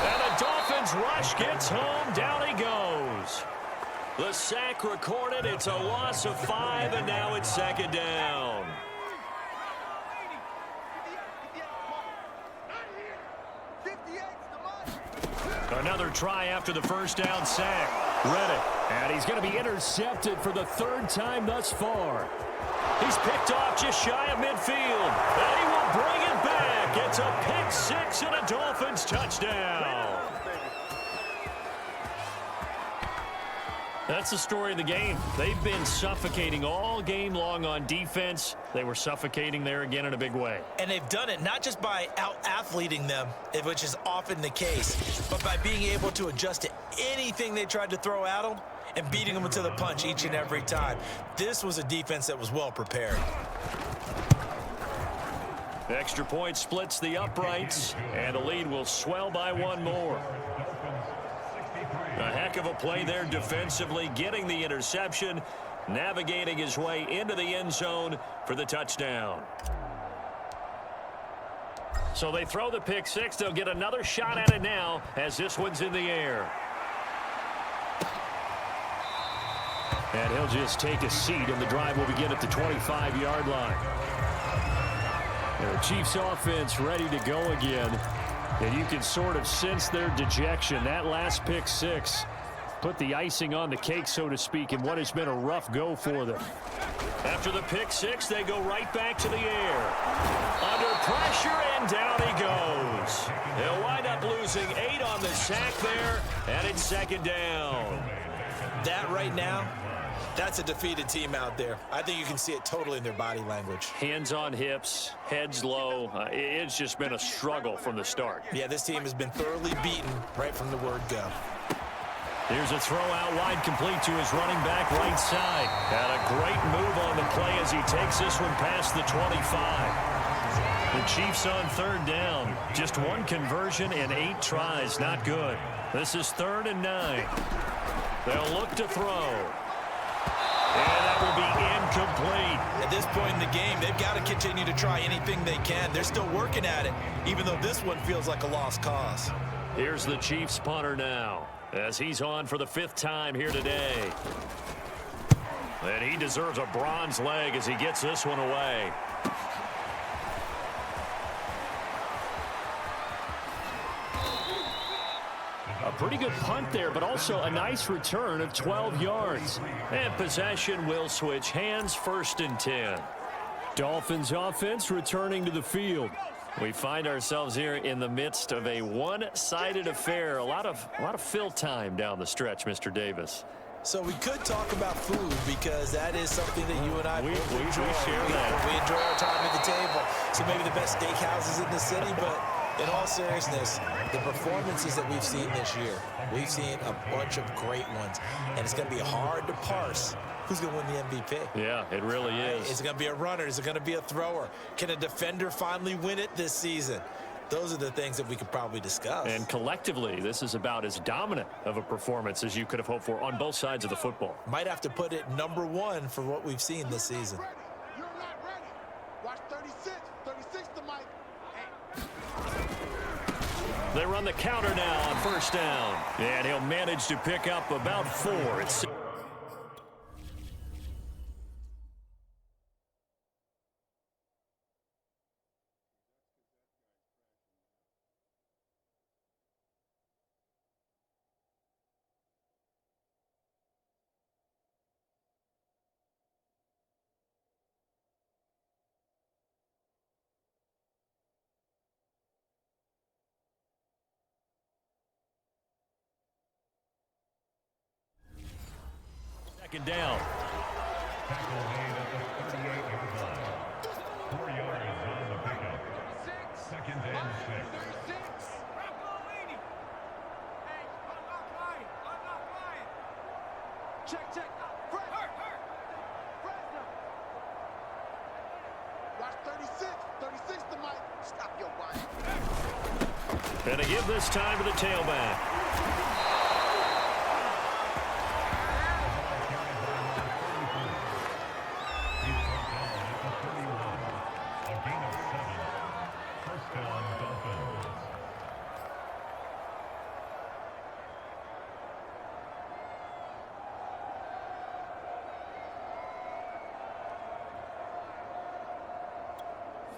D: And the Dolphins rush gets home. Down he goes. The sack recorded. It's a loss of 5, and now it's second down. Another try after the first down sack.
B: Read it. And he's going to be intercepted for the 3rd time thus far. He's picked off just shy of midfield. And he will bring it back. It's a pick six and a Dolphins touchdown. That's the story of the game. They've been suffocating all game long on defense. They were suffocating there again in a big way.
C: And they've done it not just by out-athleting them, which is often the case, but by being able to adjust to anything they tried to throw at them and beating them to the punch each and every time. This was a defense that was well prepared.
B: Extra point splits the uprights, and the lead will swell by one more. A heck of a play there defensively, getting the interception, navigating his way into the end zone for the touchdown. So they throw the pick six. They'll get another shot at it now as this one's in the air. And he'll just take a seat, and the drive will begin at the 25-yard line. The Chiefs offense ready to go again. And you can sort of sense their dejection. That last pick six put the icing on the cake, so to speak, in what has been a rough go for them. After the pick six, they go right back to the air. Under pressure, and down he goes. They'll wind up losing 8 on the sack there, and it's second down.
C: That right now, that's a defeated team out there. I think you can see it totally in their body language.
B: Hands on hips, heads low. It's just been a struggle from the start.
C: Yeah, this team has been thoroughly beaten right from the word go.
B: Here's a throw out wide, complete to his running back right side. And a great move on the play as he takes this one past the 25. The Chiefs on third down. Just one conversion in 8 tries. Not good. This is 3rd and 9. They'll look to throw. And that will be incomplete.
C: At this point in the game, they've got to continue to try anything they can. They're still working at it, even though this one feels like a lost cause.
B: Here's the Chiefs punter now, as he's on for the 5th time here today. And he deserves a bronze leg as he gets this one away. A pretty good punt there, but also a nice return of 12 yards. And possession will switch hands, 1st and 10.
D: Dolphins offense returning to the field.
B: We find ourselves here in the midst of a one-sided affair. A lot of fill time down the stretch, Mr. Davis.
C: So we could talk about food because that is something that you and I
B: we
C: both enjoy.
B: share that.
C: We enjoy our time at the table. So maybe the best steakhouses in the city, but in all seriousness, the performances that we've seen this year, we've seen a bunch of great ones, and it's going to be hard to parse who's going to win the MVP.
B: Yeah, it really is.
C: Is it going to be a runner? Is it going to be a thrower? Can a defender finally win it this season? Those are the things that we could probably discuss.
B: And collectively, this is about as dominant of a performance as you could have hoped for on both sides of the football.
C: Might have to put it #1 for what we've seen this season.
E: You're not ready. Watch 36. 36 to Mike.
B: They run the counter now on 1st down. And he'll manage to pick up about 4. It's second down.
G: Tackle made at the 38-yard line. 4 yards on the pickup. 2nd and 6.
E: Check. Watch 36. 36 to Mike. Stop your whine.
B: And to give this time to the tailback.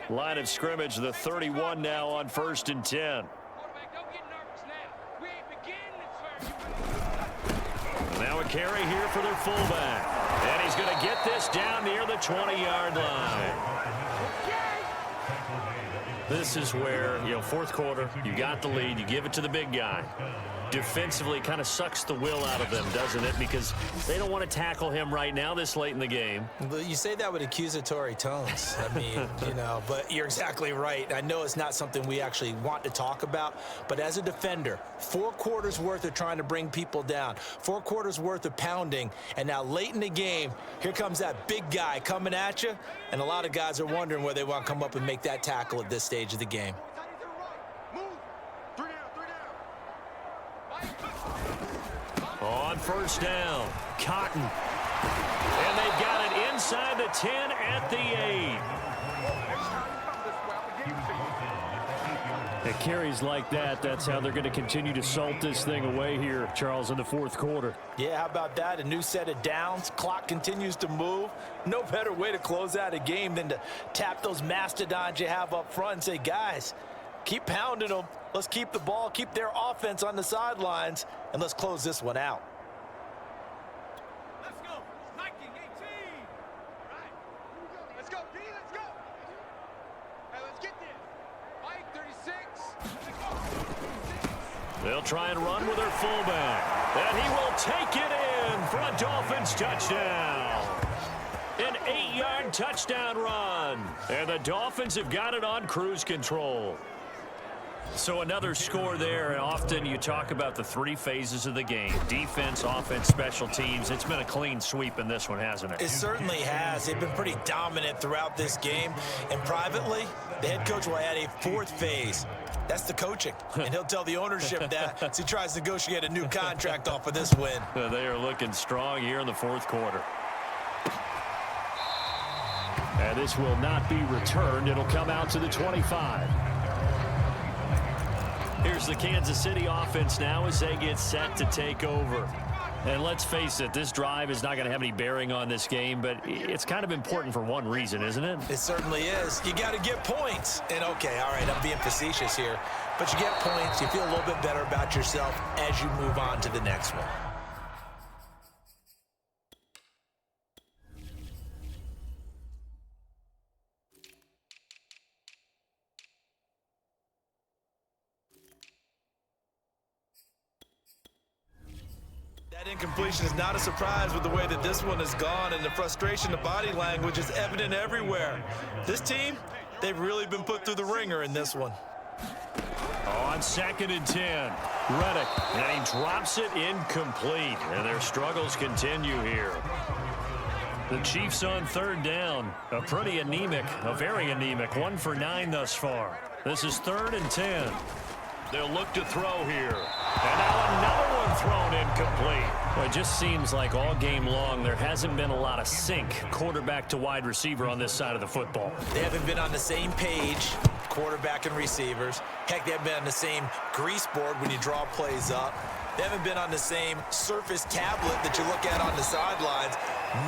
B: Line of scrimmage, the 31 now on 1st and 10. Now a carry here for their fullback. And he's going to get this down near the 20-yard line. This is where, fourth quarter, you got the lead, you give it to the big guy. Defensively kind of sucks the will out of them, doesn't it? Because they don't want to tackle him right now this late in the game.
C: You say that with accusatory tones. I mean, but you're exactly right. I know it's not something we actually want to talk about, but as a defender, 4 quarters worth of trying to bring people down, 4 quarters worth of pounding, and now late in the game, here comes that big guy coming at you, and a lot of guys are wondering where they want to come up and make that tackle at this stage of the game.
B: On first down, Cotton. And they've got it inside the 10 at the 8.
D: At carries like that, that's how they're going to continue to salt this thing away here, Charles, in the fourth quarter.
C: Yeah, how about that? A new set of downs. Clock continues to move. No better way to close out a game than to tap those mastodons you have up front and say, guys, keep pounding them. Let's keep the ball, keep their offense on the sidelines, and let's close this one out.
E: Let's go. 1918. All right. Let's go, D. Let's go. Hey, let's get this. Mike, 36.
B: They'll try and run with their fullback. And he will take it in for a Dolphins touchdown. An 8-yard touchdown run. And the Dolphins have got it on cruise control. So another score there, and often you talk about the 3 phases of the game. Defense, offense, special teams. It's been a clean sweep in this one, hasn't it?
C: It certainly has. They've been pretty dominant throughout this game. And privately, the head coach will add a 4th phase. That's the coaching. And he'll tell the ownership that as he tries to negotiate a new contract off of this win.
B: They are looking strong here in the fourth quarter.
D: And this will not be returned. It'll come out to the 25.
B: Here's the Kansas City offense now as they get set to take over. And let's face it, this drive is not going to have any bearing on this game, but it's kind of important for one reason, isn't it?
C: It certainly is. You got to get points. And, okay, all right, I'm being facetious here. But you get points, you feel a little bit better about yourself as you move on to the next one. That incompletion is not a surprise with the way that this one has gone, and the frustration, the body language is evident everywhere. This team, they've really been put through the ringer in this one.
B: On 2nd and 10, Reddick, and he drops it incomplete, and their struggles continue here. The Chiefs on 3rd down, a pretty anemic, a very anemic, 1 for 9 thus far. This is 3rd and 10. They'll look to throw here. And now another one thrown incomplete.
D: Well, it just seems like all game long there hasn't been a lot of sync quarterback to wide receiver on this side of the football.
C: They haven't been on the same page, quarterback and receivers. Heck, they haven't been on the same grease board when you draw plays up. They haven't been on the same surface tablet that you look at on the sidelines.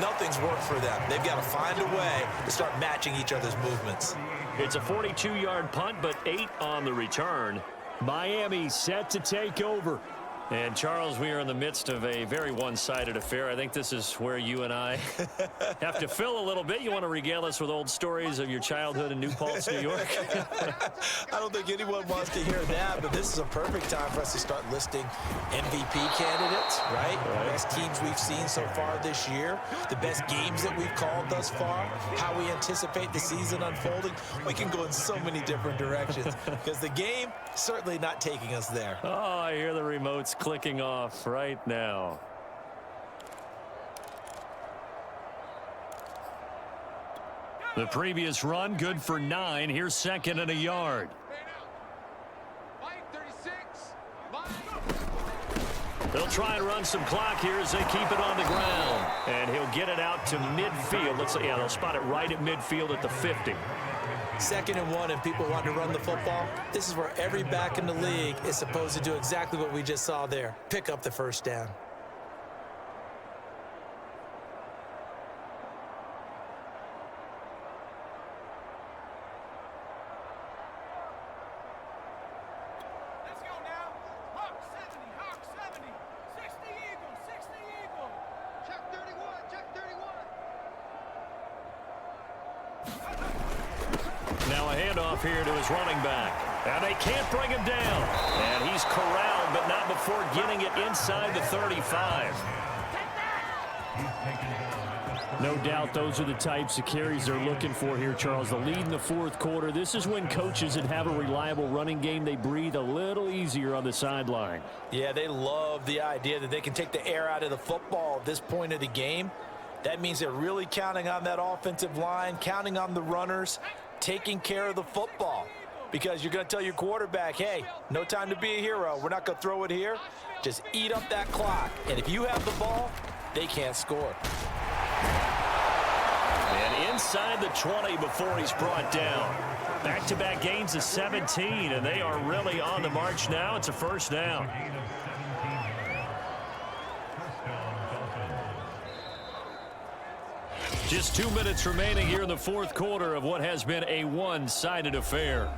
C: Nothing's worked for them. They've got to find a way to start matching each other's movements.
B: It's a 42-yard punt, but 8 on the return.
D: Miami set to take over.
B: And, Charles, we are in the midst of a very one-sided affair. I think this is where you and I have to fill a little bit. You want to regale us with old stories of your childhood in New Paltz, New York?
C: I don't think anyone wants to hear that, but this is a perfect time for us to start listing MVP candidates, right? The best teams we've seen so far this year, the best games that we've called thus far, how we anticipate the season unfolding. We can go in so many different directions because the game certainly not taking us there.
B: Oh, I hear the remotes clicking off right now.
D: The previous run good for 9. Here's 2nd and a yard.
E: Mike, 36.
B: They'll try and run some clock here as they keep it on the ground. And he'll get it out to midfield. They'll spot it right at midfield at the 50.
C: 2nd and 1, and people want to run the football. This is where every back in the league is supposed to do exactly what we just saw there. Pick up the first down.
E: Let's go now. Hawk 70, Hawk 70. 60 Eagle, 60 Eagle. Check 31, check 31.
B: handoff here to his running back. And they can't bring him down. And he's corralled, but not before getting it inside the 35.
D: No doubt those are the types of carries they're looking for here, Charles. The lead in the fourth quarter. This is when coaches that have a reliable running game, they breathe a little easier on the sideline.
C: Yeah, they love the idea that they can take the air out of the football at this point of the game. That means they're really counting on that offensive line, counting on the runners, taking care of the football. Because you're going to tell your quarterback, hey, no time to be a hero. We're not going to throw it here. Just eat up that clock. And if you have the ball, they can't score.
B: And inside the 20 before he's brought down. Back-to-back gains of 17, and they are really on the march now. It's a first down. Just 2 minutes remaining here in the fourth quarter of what has been a one-sided affair.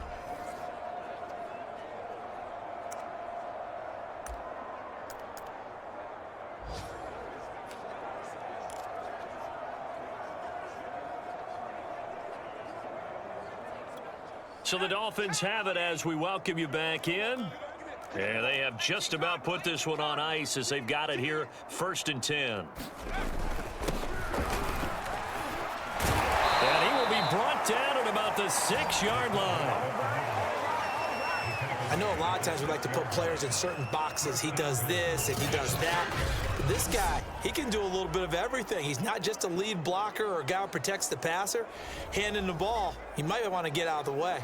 B: So the Dolphins have it as we welcome you back in. And they have just about put this one on ice as they've got it here, 1st and 10. And he will be brought down at about the 6-yard line.
C: I know a lot of times we like to put players in certain boxes. He does this and he does that. But this guy, he can do a little bit of everything. He's not just a lead blocker or a guy who protects the passer. Handing the ball, he might want to get out of the way.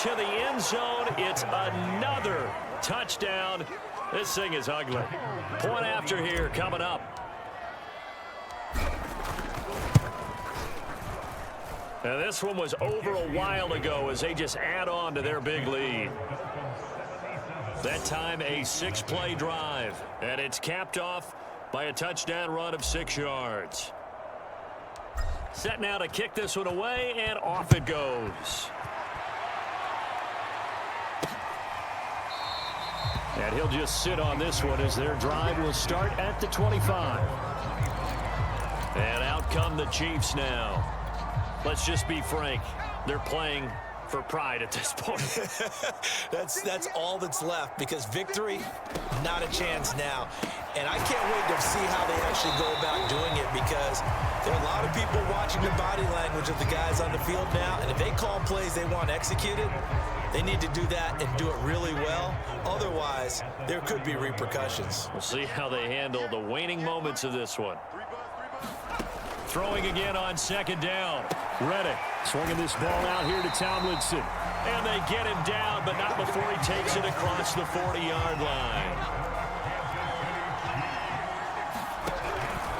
B: To the end zone. It's another touchdown. This thing is ugly. Point after here coming up. Now this one was over a while ago as they just add on to their big lead. That time a 6-play drive, and it's capped off by a touchdown run of 6 yards. Set now to kick this one away, and off it goes. And he'll just sit on this one as their drive will start at the 25. And out come the Chiefs now. Let's just be frank. They're playing for pride at this point.
C: That's all that's left, because victory, not a chance now. And I can't wait to see how they actually go about doing it, because there are a lot of people watching the body language of the guys on the field now, and if they call plays they want executed, they need to do that and do it really well. Otherwise, there could be repercussions.
B: We'll see how they handle the waning moments of this one. Throwing again on 2nd down.
D: Reddick swinging this ball out here to Tomlinson.
B: And they get him down, but not before he takes it across the 40-yard line.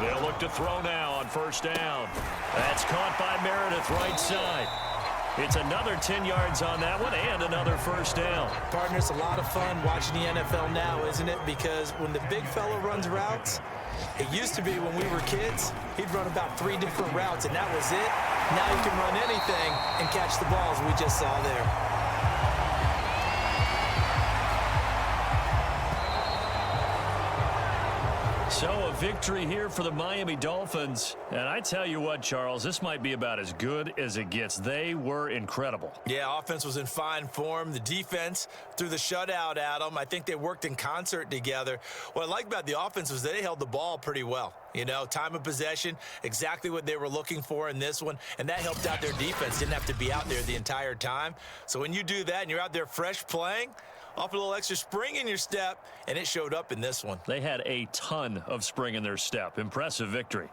B: They'll look to throw now on 1st down. That's caught by Meredith, right side. It's another 10 yards on that one and another 1st down.
C: Partner, it's a lot of fun watching the NFL now, isn't it? Because when the big fella runs routes, it used to be when we were kids, he'd run about 3 different routes, and that was it. Now he can run anything and catch the balls we just saw there.
B: So a victory here for the Miami Dolphins. And I tell you what, Charles, this might be about as good as it gets. They were incredible.
C: Yeah, offense was in fine form. The defense threw the shutout at them. I think they worked in concert together. What I like about the offense was they held the ball pretty well. You know, time of possession, exactly what they were looking for in this one. And that helped out their defense. Didn't have to be out there the entire time. So when you do that and you're out there fresh playing, off a little extra spring in your step, and it showed up in this one.
B: They had a ton of spring in their step. Impressive victory.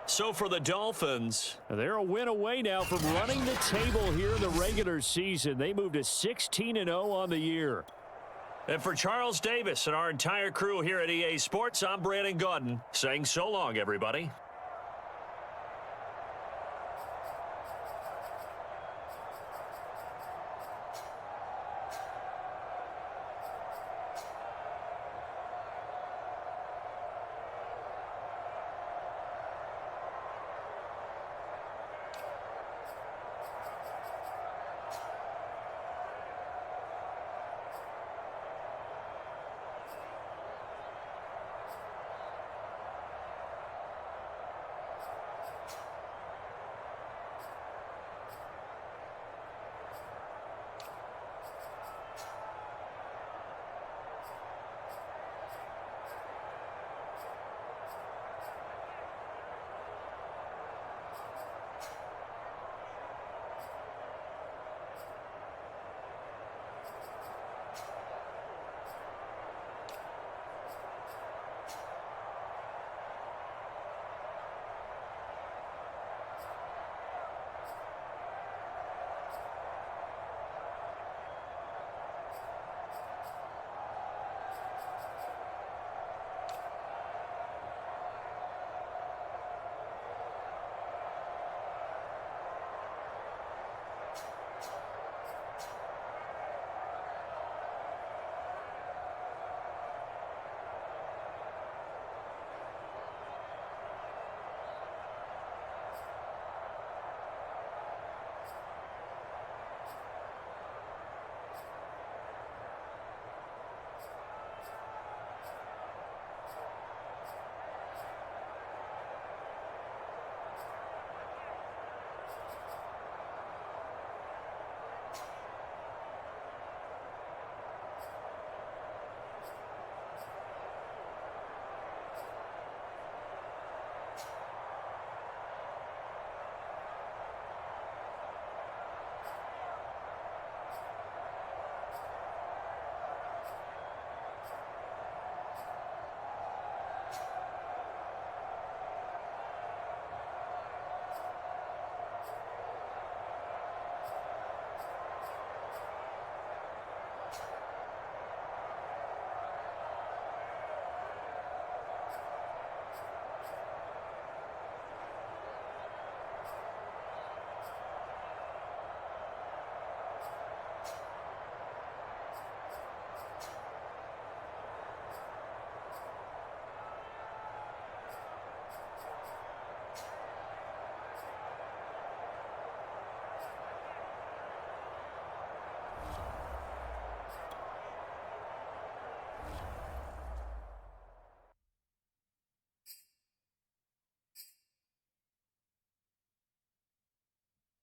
B: So for the Dolphins,
D: they're a win away now from running the table here in the regular season. They moved to 16-0 on the year.
B: And for Charles Davis and our entire crew here at EA Sports, I'm Brandon Gaudin saying so long, everybody.